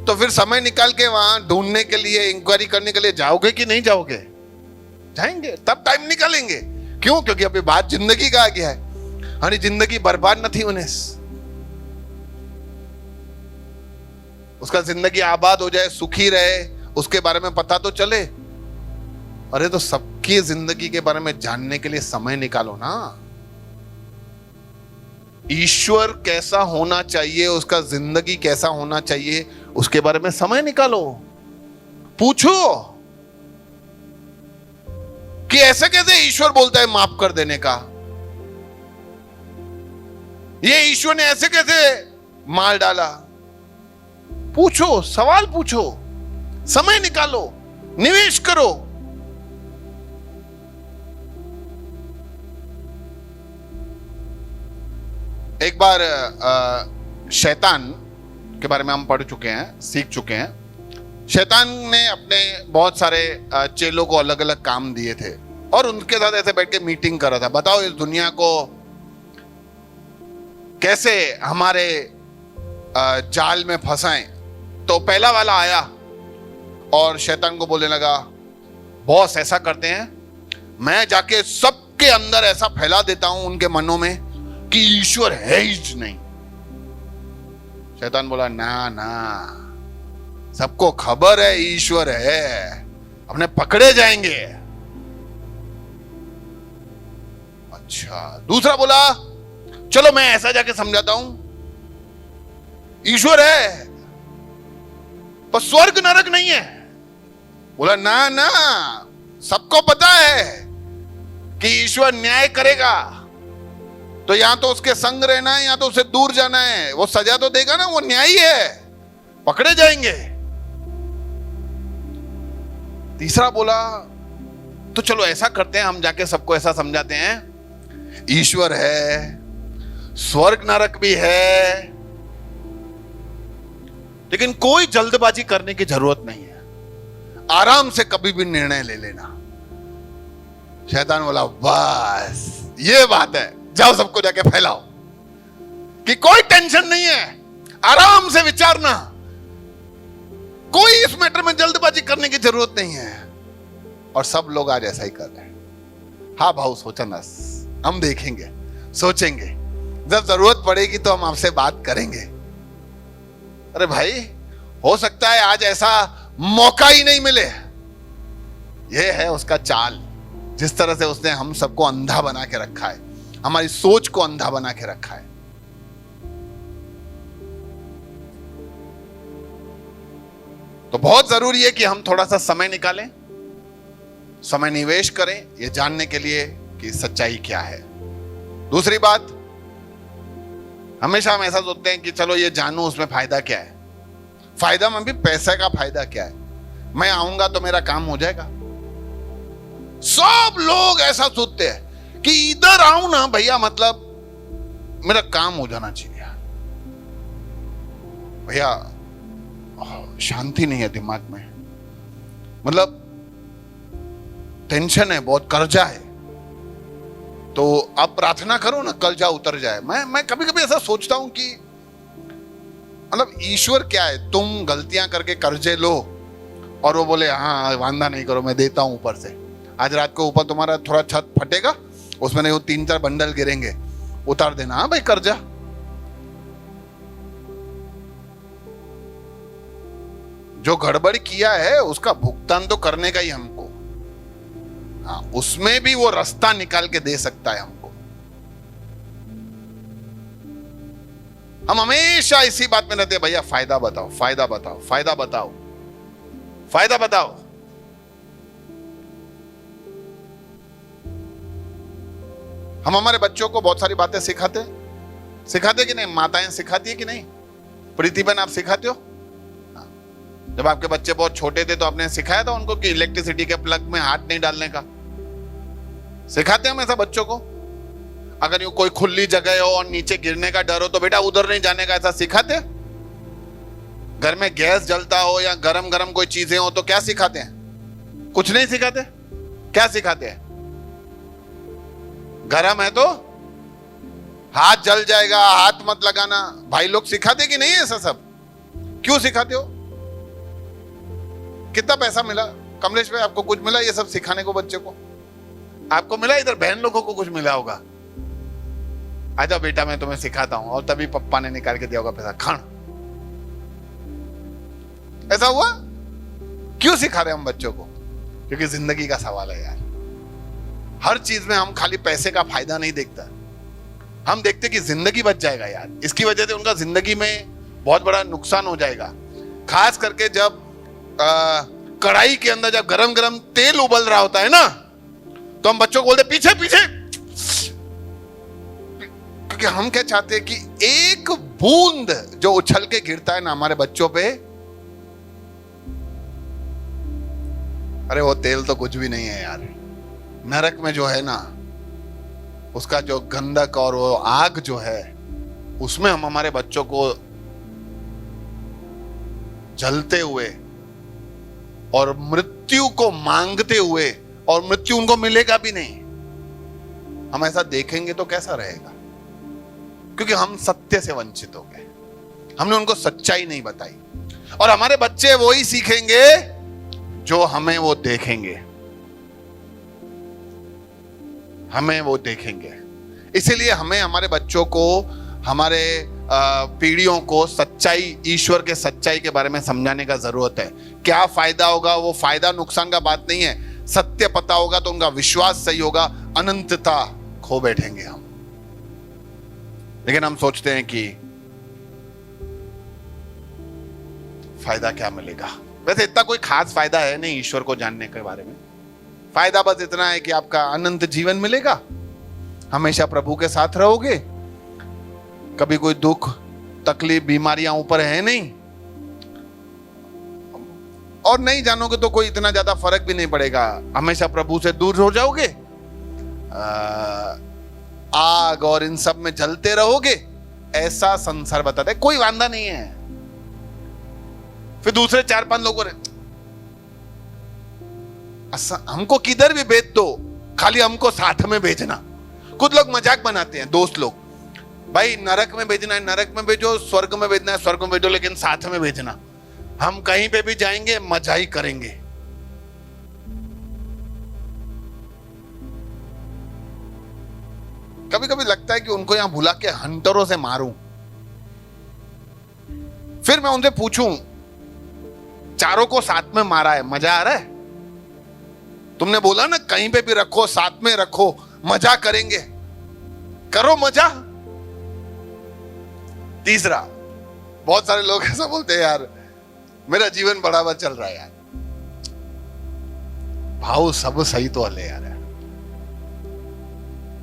तो फिर समय निकाल के वहां ढूंढने के लिए, इंक्वायरी करने के लिए जाओगे कि नहीं जाओगे? जाएंगे, तब टाइम निकालेंगे। क्यों? क्योंकि अभी बात जिंदगी का आ गया है। हमारी जिंदगी बर्बाद न थी होने, उसका जिंदगी आबाद हो जाए, सुखी रहे, उसके बारे में पता तो चले। अरे तो सबकी जिंदगी के बारे में जानने के लिए समय निकालो ना। ईश्वर कैसा होना चाहिए, उसका जिंदगी कैसा होना चाहिए, उसके बारे में समय निकालो। पूछो कि ऐसे कैसे ईश्वर बोलता है माफ कर देने का, ये ईश्वर ने ऐसे कैसे मार डाला। पूछो, सवाल पूछो, समय निकालो, निवेश करो। एक बार शैतान के बारे में हम पढ़ चुके हैं, सीख चुके हैं। शैतान ने अपने बहुत सारे चेलों को अलग अलग काम दिए थे और उनके साथ ऐसे बैठ के मीटिंग कर रहा था, बताओ इस दुनिया को कैसे हमारे जाल में फंसाएं। तो पहला वाला आया और शैतान को बोलने लगा, बॉस ऐसा करते हैं, मैं जाके सबके अंदर ऐसा फैला देता हूं उनके मनों में कि ईश्वर है ही नहीं। शैतान बोला, ना ना, सबको खबर है ईश्वर है, अपने पकड़े जाएंगे। अच्छा, दूसरा बोला, चलो मैं ऐसा जाके समझाता हूं, ईश्वर है पर स्वर्ग नरक नहीं है। बोला, ना ना, सबको पता है कि ईश्वर न्याय करेगा, तो या तो उसके संग रहना है या तो उससे दूर जाना है। वो सजा तो देगा ना, वो न्यायी है, पकड़े जाएंगे। तीसरा बोला, तो चलो ऐसा करते हैं, हम जाके सबको ऐसा समझाते हैं, ईश्वर है, स्वर्ग नरक भी है, लेकिन कोई जल्दबाजी करने की जरूरत नहीं है, आराम से कभी भी निर्णय ले लेना। शैतान बोला, बस ये बात है, जाओ सबको जाके फैलाओ कि कोई टेंशन नहीं है, आराम से विचारना, कोई इस मैटर में जल्दबाजी करने की जरूरत नहीं है। और सब लोग आज ऐसा ही कर रहे हैं। हाँ भाऊ, सोचना, हम देखेंगे, सोचेंगे, जब जरूरत पड़ेगी तो हम आपसे बात करेंगे। अरे भाई, हो सकता है आज ऐसा मौका ही नहीं मिले। यह है उसका चाल, जिस तरह से उसने हम सबको अंधा बना के रखा है, हमारी सोच को अंधा बना के रखा है। तो बहुत जरूरी है कि हम थोड़ा सा समय निकालें, समय निवेश करें, यह जानने के लिए कि सच्चाई क्या है। दूसरी बात, हमेशा हम ऐसा सोचते हैं कि चलो ये जानू, उसमें फायदा क्या है। फायदा में भी पैसे का फायदा क्या है, मैं आऊंगा तो मेरा काम हो जाएगा। सब लोग ऐसा सोचते हैं कि इधर आऊं ना भैया, मतलब मेरा काम हो जाना चाहिए। भैया शांति नहीं है दिमाग में, मतलब टेंशन है, बहुत कर्जा है, तो आप प्रार्थना करो ना कर्जा उतर जाए। मैं कभी कभी ऐसा सोचता हूं कि मतलब ईश्वर क्या है, तुम गलतियां करके कर्जे लो और वो बोले हाँ वांदा नहीं करो, मैं देता हूं ऊपर से। आज रात को ऊपर तुम्हारा थोड़ा छत फटेगा, उसमें नहीं वो 3-4 बंडल गिरेंगे, उतार देना। हाँ भाई कर्जा, जो गड़बड़ किया है उसका भुगतान तो करने का ही हमको। हाँ, उसमें भी वो रास्ता निकाल के दे सकता है हमको। हम हमेशा इसी बात में रहते हैं, भैया फायदा बताओ, फायदा बताओ, फायदा बताओ, फायदा बताओ। हम हमारे बच्चों को बहुत सारी बातें सिखाते कि नहीं? माताएं सिखाती है कि नहीं? प्रीति बहन आप सिखाते हो? जब आपके बच्चे बहुत छोटे थे तो आपने सिखाया था उनको कि इलेक्ट्रिसिटी के प्लग में हाथ नहीं डालने का? सिखाते हम ऐसा बच्चों को? अगर यूं कोई खुली जगह हो और नीचे गिरने का डर हो तो बेटा उधर नहीं जाने का, ऐसा सिखाते? घर में गैस जलता हो या गरम गरम कोई चीजें हो तो क्या सिखाते हैं? कुछ नहीं सिखाते। क्या सिखाते हैं? गरम है तो हाथ जल जाएगा, हाथ मत लगाना। भाई लोग सिखाते कि नहीं ऐसा सब? क्यों सिखाते हो? कितना पैसा मिला कमलेश भाई आपको? कुछ मिला ये सब सिखाने को बच्चे को? आपको मिला? इधर बहन लोगों को कुछ मिला होगा? आजा बेटा मैं तुम्हें सिखाता हूं, और तभी पप्पा ने निकाल के दिया होगा पैसा, खान। ऐसा हुआ? क्यों सिखा रहे हम बच्चों को? क्योंकि जिंदगी का सवाल है यार। हर चीज में हम खाली पैसे का फायदा नहीं देखता, हम देखते कि जिंदगी बच जाएगा यार, इसकी वजह से उनका जिंदगी में बहुत बड़ा नुकसान हो जाएगा। खास करके जब कढ़ाई के अंदर जब गरम गरम तेल उबल रहा होता है ना, तो हम बच्चों को बोलते पीछे पीछे, क्योंकि हम क्या चाहते हैं कि एक बूंद जो उछल के गिरता है ना हमारे बच्चों पे, अरे वो तेल तो कुछ भी नहीं है यार। नरक में जो है ना उसका जो गंधक और वो आग जो है, उसमें हम हमारे बच्चों को जलते हुए और मृत्यु को मांगते हुए, और मृत्यु उनको मिलेगा भी नहीं, हम ऐसा देखेंगे तो कैसा रहेगा? क्योंकि हम सत्य से वंचित हो गए, हमने उनको सच्चाई नहीं बताई। और हमारे बच्चे वो ही सीखेंगे जो हमें वो देखेंगे, हमें वो देखेंगे। इसीलिए हमें हमारे बच्चों को, हमारे पीढ़ियों को सच्चाई, ईश्वर के सच्चाई के बारे में समझाने का जरूरत है। क्या फायदा होगा, वो फायदा नुकसान का बात नहीं है। सत्य पता होगा तो उनका विश्वास सही होगा, अनंतता खो बैठेंगे हम। लेकिन हम सोचते हैं कि फायदा क्या मिलेगा। वैसे इतना कोई खास फायदा है नहीं ईश्वर को जानने के बारे में। फायदा बस इतना है कि आपका अनंत जीवन मिलेगा, हमेशा प्रभु के साथ रहोगे, कभी कोई दुख तकलीफ बीमारियां ऊपर है नहीं, और नहीं जानोगे तो कोई इतना ज्यादा फर्क भी नहीं पड़ेगा, हमेशा प्रभु से दूर हो जाओगे, आग और इन सब में जलते रहोगे, ऐसा संसार बताता है। कोई वांदा नहीं है। फिर दूसरे 4-5 लोगों ने हमको किधर भी भेज दो, खाली हमको साथ में भेजना। कुछ लोग मजाक बनाते हैं, दोस्त लोग, भाई नरक में भेजना है नरक में भेजो, स्वर्ग में भेजना है स्वर्ग में भेजो, लेकिन साथ में भेजना। हम कहीं पे भी जाएंगे मजा ही करेंगे। कभी कभी लगता है कि उनको यहां बुला के हंटरों से मारूं, फिर मैं उनसे पूछूं, चारों को साथ में मारा है, मजा आ रहा है? तुमने बोला ना कहीं पे भी रखो, साथ में रखो, मजा करेंगे, करो मजा। तीसरा, बहुत सारे लोग ऐसा बोलते हैं, यार मेरा जीवन बराबर चल रहा है यार, भाव सब सही तो हले यार,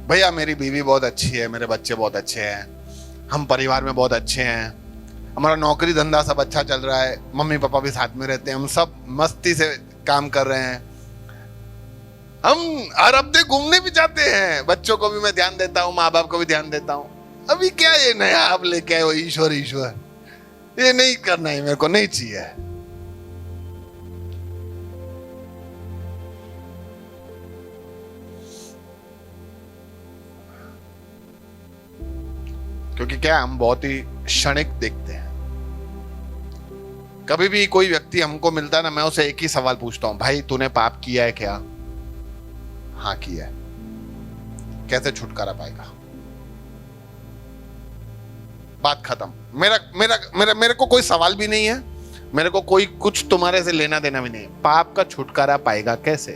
भैया मेरी बीवी बहुत अच्छी है, मेरे बच्चे बहुत अच्छे हैं, हम परिवार में बहुत अच्छे हैं, हमारा नौकरी धंधा सब अच्छा चल रहा है, मम्मी पापा भी साथ में रहते हैं, हम सब मस्ती से काम कर रहे हैं, हम हर हफ्ते घूमने भी जाते हैं, बच्चों को भी मैं ध्यान देता हूँ, माँ बाप को भी ध्यान देता हूँ। अभी क्या ये नया आप लेके आए हो ईश्वर ईश्वर, ये नहीं करना है, मेरे को नहीं चाहिए। क्योंकि क्या हम बहुत ही क्षणिक देखते हैं। कभी भी कोई व्यक्ति हमको मिलता है ना, मैं उसे एक ही सवाल पूछता हूं, भाई तूने पाप किया है क्या? हाँ किया है। कैसे छुटकारा पाएगा? बात खत्म। मेरा मेरा मेरा मेरे को कोई सवाल भी नहीं है, मेरे को कोई कुछ तुम्हारे से लेना देना भी नहीं है। पाप का छुटकारा पाएगा कैसे?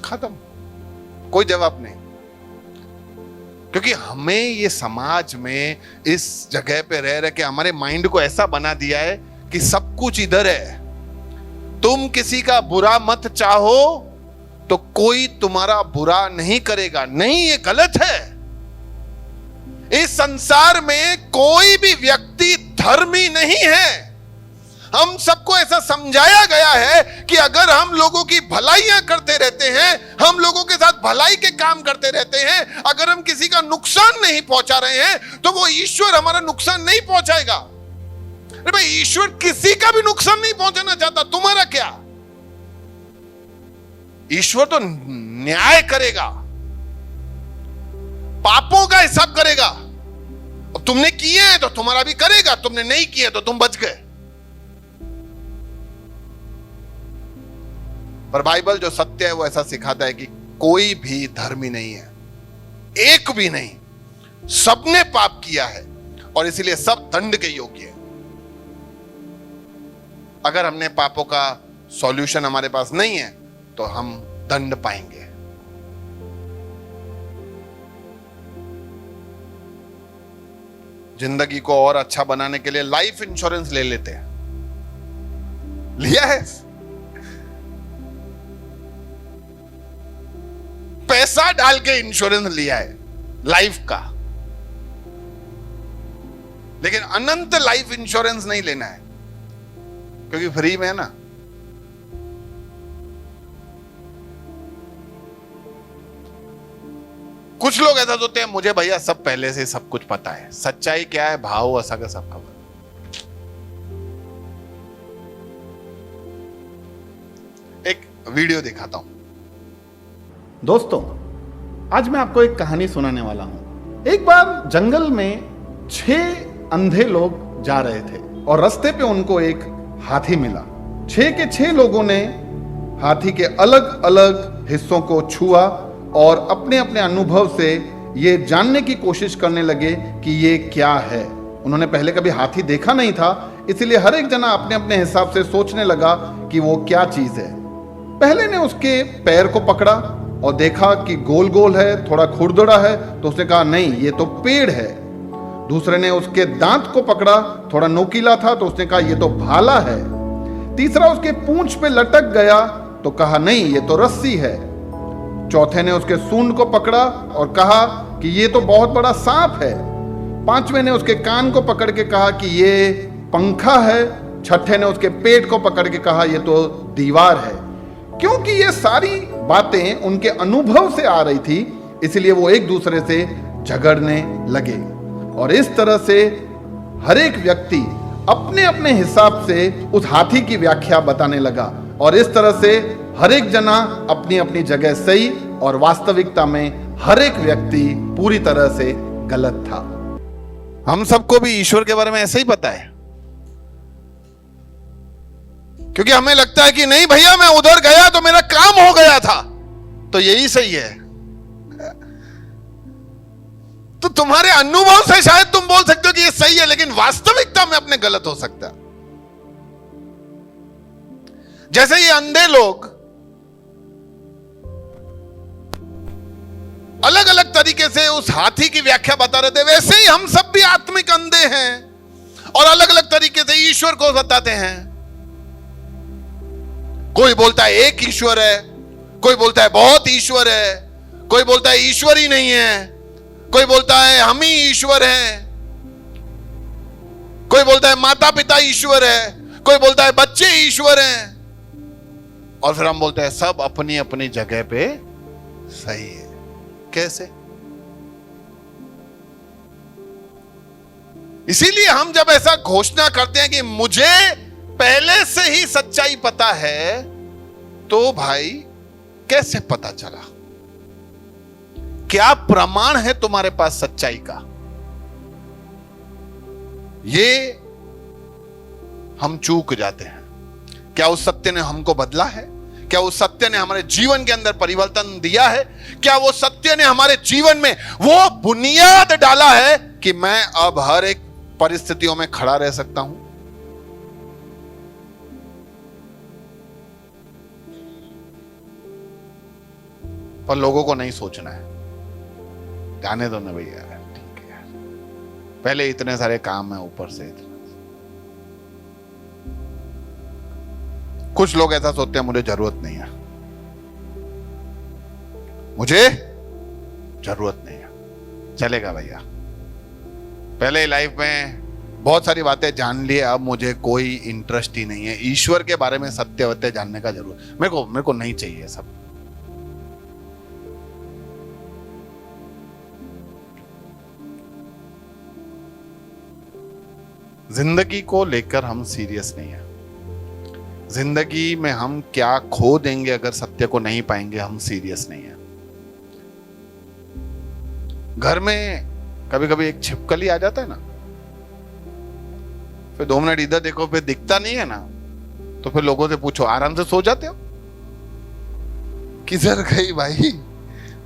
खत्म, कोई जवाब नहीं। क्योंकि हमें ये समाज में इस जगह पे रह रहे के हमारे माइंड को ऐसा बना दिया है कि सब कुछ इधर है, तुम किसी का बुरा मत चाहो तो कोई तुम्हारा बुरा नहीं करेगा। नहीं, ये गलत है। इस संसार में कोई भी व्यक्ति धर्मी नहीं है। हम सबको ऐसा समझाया गया है कि अगर हम लोगों की भलाइयां करते रहते हैं, हम लोगों के साथ भलाई के काम करते रहते हैं, अगर हम किसी का नुकसान नहीं पहुंचा रहे हैं, तो वो ईश्वर हमारा नुकसान नहीं पहुंचाएगा। अरे भाई, ईश्वर किसी का भी नुकसान नहीं पहुंचाना चाहता, तुम्हारा क्या? ईश्वर तो न्याय करेगा, पापों का हिसाब करेगा। अब तुमने किए हैं तो तुम्हारा भी करेगा, तुमने नहीं किए तो तुम बच गए। पर बाइबल जो सत्य है वो ऐसा सिखाता है कि कोई भी धर्मी नहीं है, एक भी नहीं। सबने पाप किया है और इसीलिए सब दंड के योग्य है। अगर हमने पापों का सॉल्यूशन हमारे पास नहीं है तो हम दंड पाएंगे। जिंदगी को और अच्छा बनाने के लिए लाइफ इंश्योरेंस ले लेते हैं। लिया है? पैसा डाल के इंश्योरेंस लिया है लाइफ का, लेकिन अनंत लाइफ इंश्योरेंस नहीं लेना है, क्योंकि फ्री में है ना। कुछ लोग ऐसा सोचते हैं, मुझे भैया सब पहले से सब कुछ पता है। सच्चाई क्या है, भाव असा का सब खबर। एक वीडियो दिखाता हूं। दोस्तों, आज मैं आपको एक कहानी सुनाने वाला हूं। एक बार जंगल में 6 अंधे लोग जा रहे थे और रास्ते पे उनको एक हाथी मिला। 6 के 6 लोगों ने हाथी के अलग अलग हिस्सों को छुआ और अपने अपने अनुभव से ये जानने की कोशिश करने लगे कि ये क्या है। उन्होंने पहले कभी हाथी देखा नहीं था, इसलिए हर एक जना अपने अपने हिसाब से सोचने लगा कि वो क्या चीज है। पहले ने उसके पैर को पकड़ा और देखा कि गोल गोल है, थोड़ा खुरदुरा है, तो उसने कहा नहीं, ये तो पेड़ है। दूसरे ने उसके दांत को पकड़ा, थोड़ा नोकीला था, तो उसने कहा ये तो भाला है। तीसरा उसके पूंछ पे लटक गया तो कहा नहीं, ये तो रस्सी है। चौथे ने उसके सूंड को पकड़ा और कहा कि ये तो बहुत बड़ा सांप है। पांचवें ने उसके कान को पकड़ के कहा कि ये पंखा है। छठे ने उसके पेट को पकड़ के कहा ये तो दीवार है। क्योंकि ये सारी बातें उनके अनुभव से आ रही थी, इसलिए वो एक दूसरे से झगड़ने लगे और इस तरह से हर एक व्यक्ति अपने अपने हिसाब से उस हाथी की व्याख्या बताने लगा और इस तरह से हर एक जना अपनी अपनी जगह सही और वास्तविकता में हर एक व्यक्ति पूरी तरह से गलत था। हम सबको भी ईश्वर के बारे में ऐसे ही पता है, क्योंकि हमें लगता है कि नहीं भैया मैं उधर गया तो मेरा काम हो गया था, तो यही सही है। तो तुम्हारे अनुभव से शायद तुम बोल सकते हो कि ये सही है, लेकिन वास्तविकता में अपने गलत हो सकता है। जैसे ये अंधे लोग अलग अलग तरीके से उस हाथी की व्याख्या बता रहे थे, वैसे ही हम सब भी आत्मिक अंधे हैं और अलग अलग तरीके से ईश्वर को बताते हैं। कोई बोलता है एक ईश्वर है, कोई बोलता है बहुत ईश्वर है, कोई बोलता है ईश्वर ही नहीं है, कोई बोलता है हम ही ईश्वर हैं, कोई बोलता है माता पिता ईश्वर है, कोई बोलता है बच्चे ईश्वर हैं, और फिर हम बोलते हैं सब अपनी अपनी जगह पे सही है। कैसे? इसीलिए हम जब ऐसा घोषणा करते हैं कि मुझे पहले से ही सच्चाई पता है, तो भाई कैसे पता चला? क्या प्रमाण है तुम्हारे पास सच्चाई का? ये हम चूक जाते हैं। क्या उस सत्य ने हमको बदला है? क्या उस सत्य ने हमारे जीवन के अंदर परिवर्तन दिया है? क्या वो सत्य ने हमारे जीवन में वो बुनियाद डाला है कि मैं अब हर एक परिस्थितियों में खड़ा रह सकता हूं? पर लोगों को नहीं सोचना है। जाने दो ना भैया, ठीक है यार, पहले इतने सारे काम है, ऊपर से इतना। कुछ लोग ऐसा सोचते हैं मुझे जरूरत नहीं है, मुझे जरूरत नहीं है। चलेगा भैया, पहले लाइफ में बहुत सारी बातें जान लिए, अब मुझे कोई इंटरेस्ट ही नहीं है ईश्वर के बारे में सत्य वत्य जानने का। जरूर मेरे को नहीं चाहिए सब। जिंदगी को लेकर हम सीरियस नहीं है। जिंदगी में हम क्या खो देंगे अगर सत्य को नहीं पाएंगे, हम सीरियस नहीं है। घर में कभी कभी एक छिपकली आ जाता है ना, फिर 2 मिनट इधर देखो, फिर दिखता नहीं है ना, तो फिर लोगों से पूछो आराम से सो जाते हो? किधर गई भाई?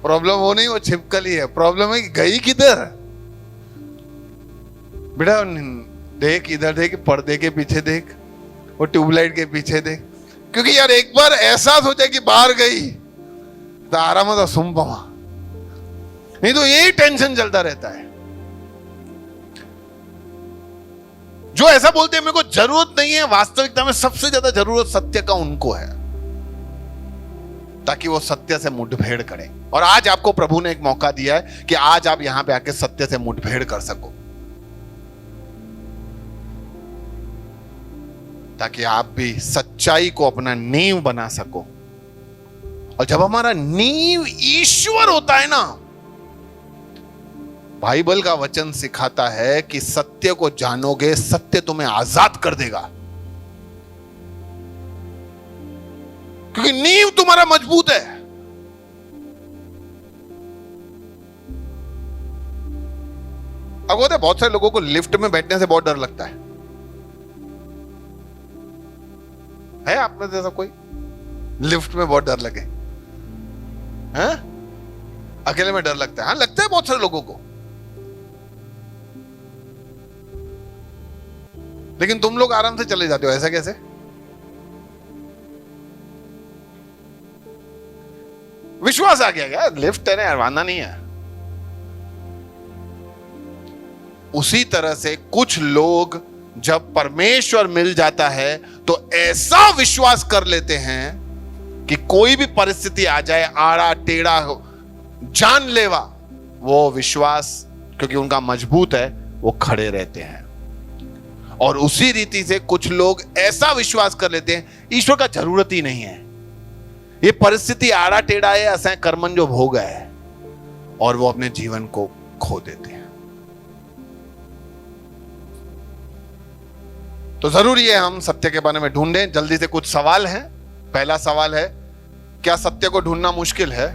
प्रॉब्लम वो नहीं, वो छिपकली है। प्रॉब्लम है कि गई किधर। बेटा देख, इधर देख, पर्दे के पीछे देख, वो ट्यूबलाइट के पीछे देख, क्योंकि यार एक बार एहसास हो जाए कि बाहर गई तो आराम होता, सुन पावा, नहीं तो यही टेंशन चलता रहता है। जो ऐसा बोलते हैं मेरे को जरूरत नहीं है, वास्तविकता में सबसे ज्यादा जरूरत सत्य का उनको है, ताकि वो सत्य से मुठभेड़ करें। और आज आपको प्रभु ने एक मौका दिया है कि आज आप यहां पे आके सत्य से मुठभेड़ कर सको, ताकि आप भी सच्चाई को अपना नींव बना सको। और जब हमारा नींव ईश्वर होता है ना, बाइबल का वचन सिखाता है कि सत्य को जानोगे, सत्य तुम्हें आजाद कर देगा, क्योंकि नींव तुम्हारा मजबूत है। अब होता है बहुत सारे लोगों को लिफ्ट में बैठने से बहुत डर लगता है आप में से ऐसा कोई लिफ्ट में बहुत डर लगे? हैं? अकेले में डर लगता है? हाँ, लगता है बहुत सारे लोगों को। लेकिन तुम लोग आराम से चले जाते हो, ऐसा कैसे? विश्वास आ गया क्या? लिफ्ट है ना यार, वादा नहीं है। उसी तरह से कुछ लोग जब परमेश्वर मिल जाता है तो ऐसा विश्वास कर लेते हैं कि कोई भी परिस्थिति आ जाए, आड़ा टेढ़ा हो, जानलेवा, वो विश्वास क्योंकि उनका मजबूत है, वो खड़े रहते हैं। और उसी रीति से कुछ लोग ऐसा विश्वास कर लेते हैं ईश्वर का जरूरत ही नहीं है, ये परिस्थिति आड़ा टेढ़ा है, असें कर्मन जो भोग है, और वो अपने जीवन को खो देते हैं। तो जरूरी है हम सत्य के बारे में ढूंढें। जल्दी से कुछ सवाल हैं। पहला सवाल है, क्या सत्य को ढूंढना मुश्किल है?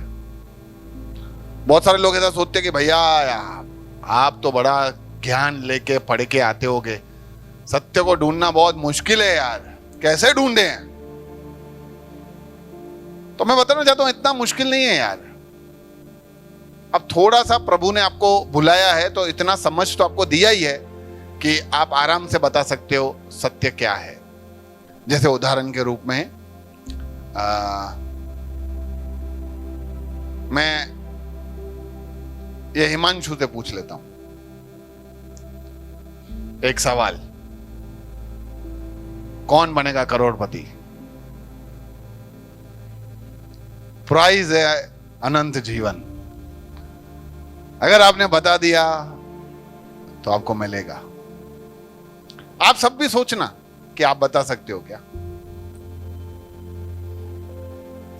बहुत सारे लोग ऐसा सोचते हैं कि भैया आप तो बड़ा ज्ञान लेके पढ़ के आते होगे, सत्य को ढूंढना बहुत मुश्किल है यार, कैसे ढूंढे? तो मैं बताना चाहता हूं इतना मुश्किल नहीं है यार। अब थोड़ा सा प्रभु ने आपको बुलाया है तो इतना समझ तो आपको दिया ही है कि आप आराम से बता सकते हो सत्य क्या है। जैसे उदाहरण के रूप में मैं ये हिमांशु से पूछ लेता हूं एक सवाल, कौन बनेगा करोड़पति? प्राइज है अनंत जीवन। अगर आपने बता दिया तो आपको मिलेगा। आप सब भी सोचना कि आप बता सकते हो क्या।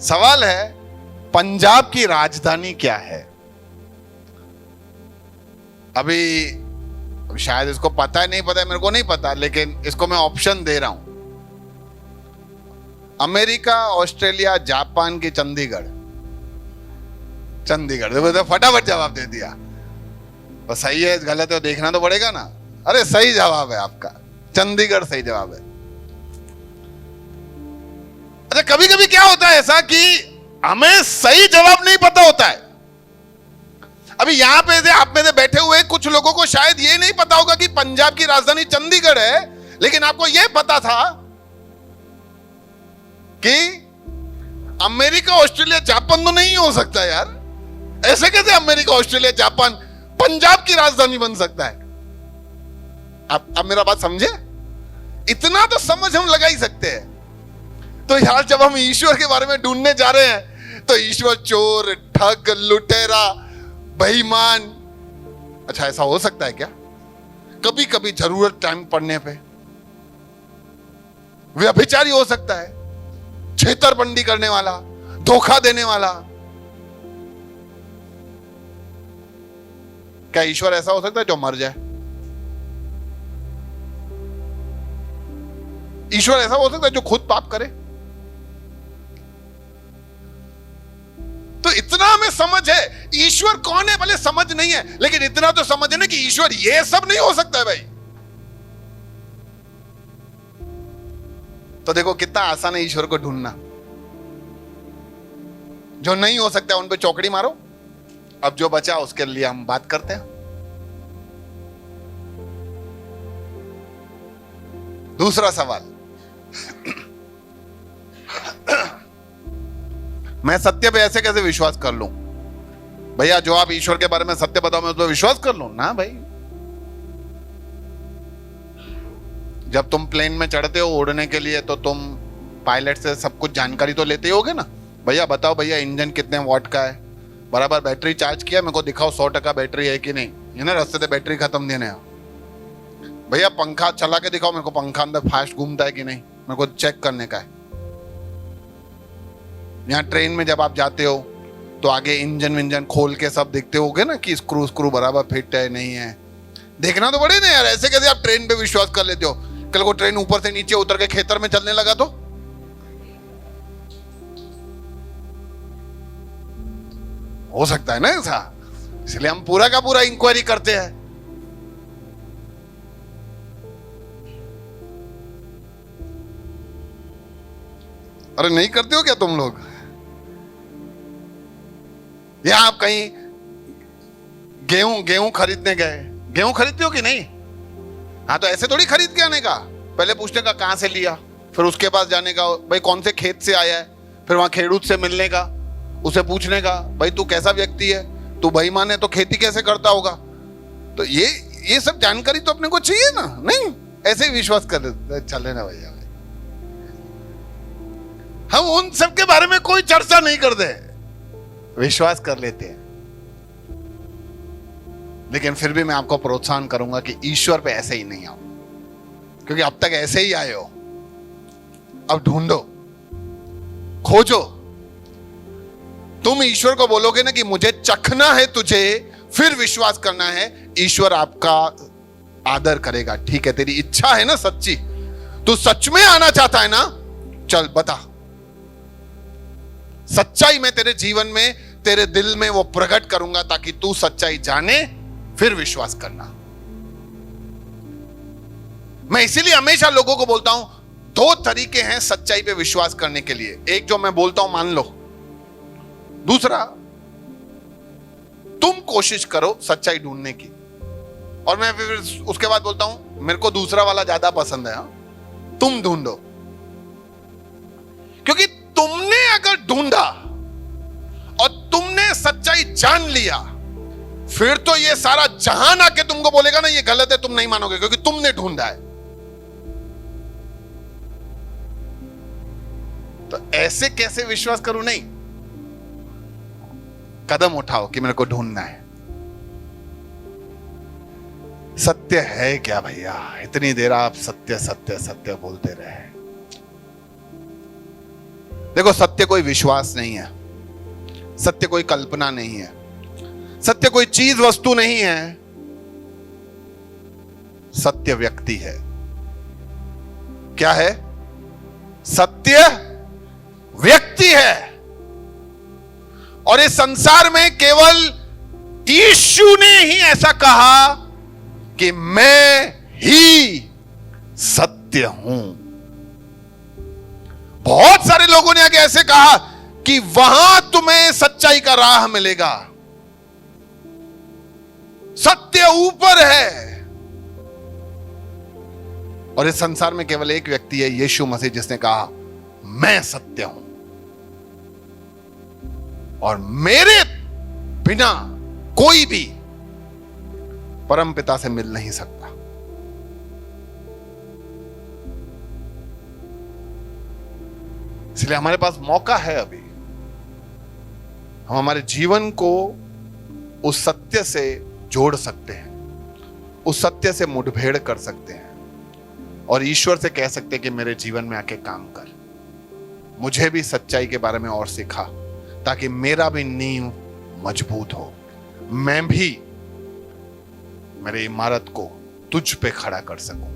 सवाल है, पंजाब की राजधानी क्या है? अभी शायद इसको पता है, नहीं पता है, मेरे को नहीं पता, लेकिन इसको मैं ऑप्शन दे रहा हूं। अमेरिका, ऑस्ट्रेलिया, जापान की चंडीगढ़। चंडीगढ़। देखो फटाफट जवाब दे दिया। बस सही है गलत है देखना तो पड़ेगा ना। अरे सही जवाब है आपका, चंडीगढ़ सही जवाब है। अच्छा, कभी कभी क्या होता है ऐसा कि हमें सही जवाब नहीं पता होता है। अभी यहां पे से आप में से बैठे हुए कुछ लोगों को शायद ये नहीं पता होगा कि पंजाब की राजधानी चंडीगढ़ है, लेकिन आपको यह पता था कि अमेरिका, ऑस्ट्रेलिया, जापान तो नहीं हो सकता यार। ऐसे कैसे अमेरिका, ऑस्ट्रेलिया, जापान पंजाब की राजधानी बन सकता है? आप मेरा बात समझे? इतना तो समझ हम लगा ही सकते हैं। तो यार जब हम ईश्वर के बारे में ढूंढने जा रहे हैं तो ईश्वर चोर, ठग, लुटेरा, बेईमान, अच्छा ऐसा हो सकता है क्या? कभी कभी जरूरत टाइम पड़ने पे व्यभिचारी हो सकता है, छेतरपिंडी करने वाला, धोखा देने वाला। क्या ईश्वर ऐसा हो सकता है जो मर जाए? ईश्वर ऐसा हो सकता है जो खुद पाप करे? तो इतना हमें समझ है ईश्वर कौन है, भले समझ नहीं है, लेकिन इतना तो समझ है ना कि ईश्वर ये सब नहीं हो सकता है भाई। तो देखो कितना आसान है ईश्वर को ढूंढना। जो नहीं हो सकता उन पे चौकड़ी मारो। अब जो बचा उसके लिए हम बात करते हैं। दूसरा सवाल, मैं सत्य पे ऐसे कैसे विश्वास कर लूं? भैया जो आप ईश्वर के बारे में सत्य बताओ मैं उस पर विश्वास कर लूं ना भाई। जब तुम प्लेन में चढ़ते हो उड़ने के लिए तो तुम पायलट से सब कुछ जानकारी तो लेते ही होगे ना। भैया बताओ भैया इंजन कितने वॉट का है, बराबर बैटरी चार्ज किया, मेरे को दिखाओ 100% बैटरी है कि नहीं। ये ना रास्ते से बैटरी खत्म देने। भैया पंखा चला के दिखाओ मेरे को, पंखा अंदर फास्ट घूमता है कि नहीं, मेरे को चेक करने का है। यहाँ ट्रेन में जब आप जाते हो तो आगे इंजन विंजन खोल के सब देखते होगे ना कि स्क्रू बराबर फिट है नहीं है, देखना तो पड़े ना यार। ऐसे कैसे आप ट्रेन पे विश्वास कर लेते हो? कल को ट्रेन ऊपर से नीचे उतर के खेतर में चलने लगा तो हो सकता है ना ऐसा। इसलिए हम पूरा का पूरा इंक्वायरी करते हैं। अरे नहीं करते हो क्या तुम लोग? या आप कहीं गेहूं खरीदने गए, गेहूं खरीदते हो कि नहीं? हाँ, तो ऐसे थोड़ी खरीद के आने का, पहले पूछने का कहां से लिया, फिर उसके पास जाने का भाई कौन से खेत से आया है, फिर वहां खेडूत से मिलने का, उसे पूछने का भाई तू कैसा व्यक्ति है, तू बेईमान है तो खेती कैसे करता होगा। तो ये सब जानकारी तो अपने को चाहिए ना। नहीं ऐसे ही विश्वास कर चले ना भैया। हम उन सब के बारे में कोई चर्चा नहीं करते, विश्वास कर लेते हैं। लेकिन फिर भी मैं आपको प्रोत्साहन करूंगा कि ईश्वर पे ऐसे ही नहीं आओ, क्योंकि अब तक ऐसे ही आए हो। अब ढूंढो, खोजो। तुम ईश्वर को बोलोगे ना कि मुझे चखना है तुझे, फिर विश्वास करना है, ईश्वर आपका आदर करेगा। ठीक है, तेरी इच्छा है ना सच्ची, तू सच में आना चाहता है ना, चल बता। सच्चाई मैं तेरे जीवन में, तेरे दिल में वो प्रकट करूंगा ताकि तू सच्चाई जाने, फिर विश्वास करना। मैं इसीलिए हमेशा लोगों को बोलता हूं, दो तरीके हैं सच्चाई पे विश्वास करने के लिए। एक जो मैं बोलता हूं मान लो, दूसरा तुम कोशिश करो सच्चाई ढूंढने की। और मैं फिर उसके बाद बोलता हूं मेरे को दूसरा वाला ज्यादा पसंद है, तुम ढूंढो। क्योंकि तुमने अगर ढूंढा और तुमने सच्चाई जान लिया, फिर तो ये सारा जहान आके तुमको बोलेगा ना ये गलत है, तुम नहीं मानोगे, क्योंकि तुमने ढूंढा है। तो ऐसे कैसे विश्वास करूं? नहीं, कदम उठाओ कि मेरे को ढूंढना है। सत्य है क्या भैया? इतनी देर आप सत्य सत्य सत्य बोलते रहे। देखो, सत्य कोई विश्वास नहीं है, सत्य कोई कल्पना नहीं है, सत्य कोई चीज वस्तु नहीं है, सत्य व्यक्ति है। क्या है? सत्य व्यक्ति है। और इस संसार में केवल यीशु ने ही ऐसा कहा कि मैं ही सत्य हूं। बहुत सारे लोगों ने आगे ऐसे कहा कि वहां तुम्हें सच्चाई का राह मिलेगा, सत्य ऊपर है। और इस संसार में केवल एक व्यक्ति है, यीशु मसीह, जिसने कहा मैं सत्य हूं और मेरे बिना कोई भी परम पिता से मिल नहीं सकता। इसलिए हमारे पास मौका है अभी, हम हमारे जीवन को उस सत्य से जोड़ सकते हैं, उस सत्य से मुठभेड़ कर सकते हैं और ईश्वर से कह सकते हैं कि मेरे जीवन में आके काम कर, मुझे भी सच्चाई के बारे में और सिखा, ताकि मेरा भी नींव मजबूत हो, मैं भी मेरी इमारत को तुझ पे खड़ा कर सकूं।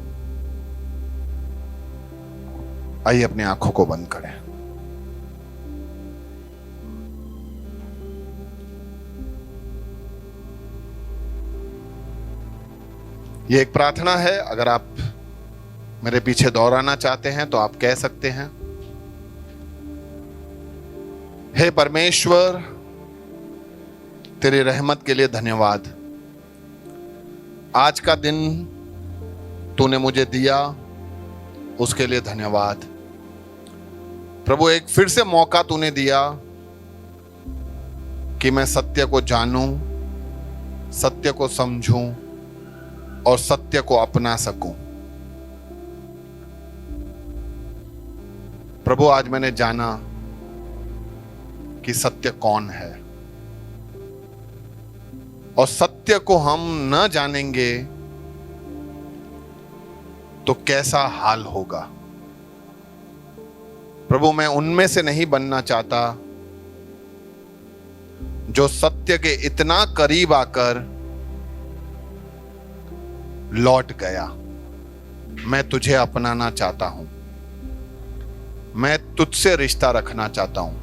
आइए अपनी आंखों को बंद करें। ये एक प्रार्थना है, अगर आप मेरे पीछे दोहराना चाहते हैं तो आप कह सकते हैं, हे परमेश्वर, तेरी रहमत के लिए धन्यवाद। आज का दिन तूने मुझे दिया, उसके लिए धन्यवाद। प्रभु, एक फिर से मौका तूने दिया कि मैं सत्य को जानूं, सत्य को समझूं और सत्य को अपना सकूं। प्रभु, आज मैंने जाना कि सत्य कौन है, और सत्य को हम न जानेंगे तो कैसा हाल होगा। प्रभु, मैं उनमें से नहीं बनना चाहता जो सत्य के इतना करीब आकर लौट गया। मैं तुझे अपनाना चाहता हूं, मैं तुझसे रिश्ता रखना चाहता हूं,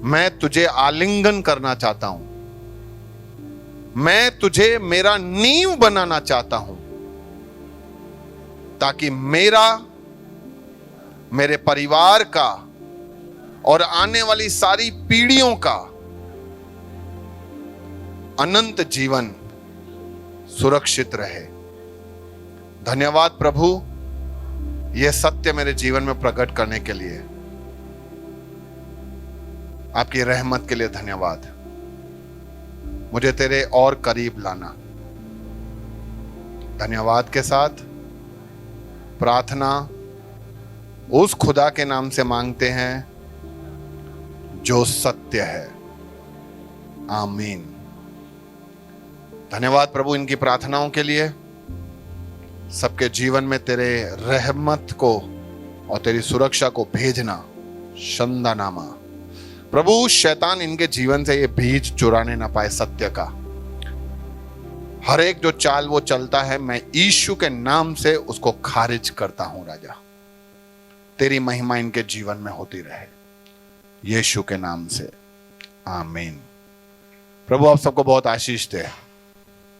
मैं तुझे आलिंगन करना चाहता हूं, मैं तुझे मेरा नींव बनाना चाहता हूं, ताकि मेरे परिवार का और आने वाली सारी पीढ़ियों का अनंत जीवन सुरक्षित रहे। धन्यवाद प्रभु, यह सत्य मेरे जीवन में प्रकट करने के लिए। आपकी रहमत के लिए धन्यवाद। मुझे तेरे और करीब लाना। धन्यवाद के साथ प्रार्थना उस खुदा के नाम से मांगते हैं जो सत्य है। आमीन। धन्यवाद प्रभु इनकी प्रार्थनाओं के लिए। सबके जीवन में तेरे रहमत को और तेरी सुरक्षा को भेजना। शंदा नामा प्रभु, शैतान इनके जीवन से ये बीज चुराने ना पाए सत्य का। हर एक जो चाल वो चलता है, मैं यीशु के नाम से उसको खारिज करता हूं। राजा, तेरी महिमा इनके जीवन में होती रहे, यीशु के नाम से। आमीन। प्रभु आप सबको बहुत आशीष दे।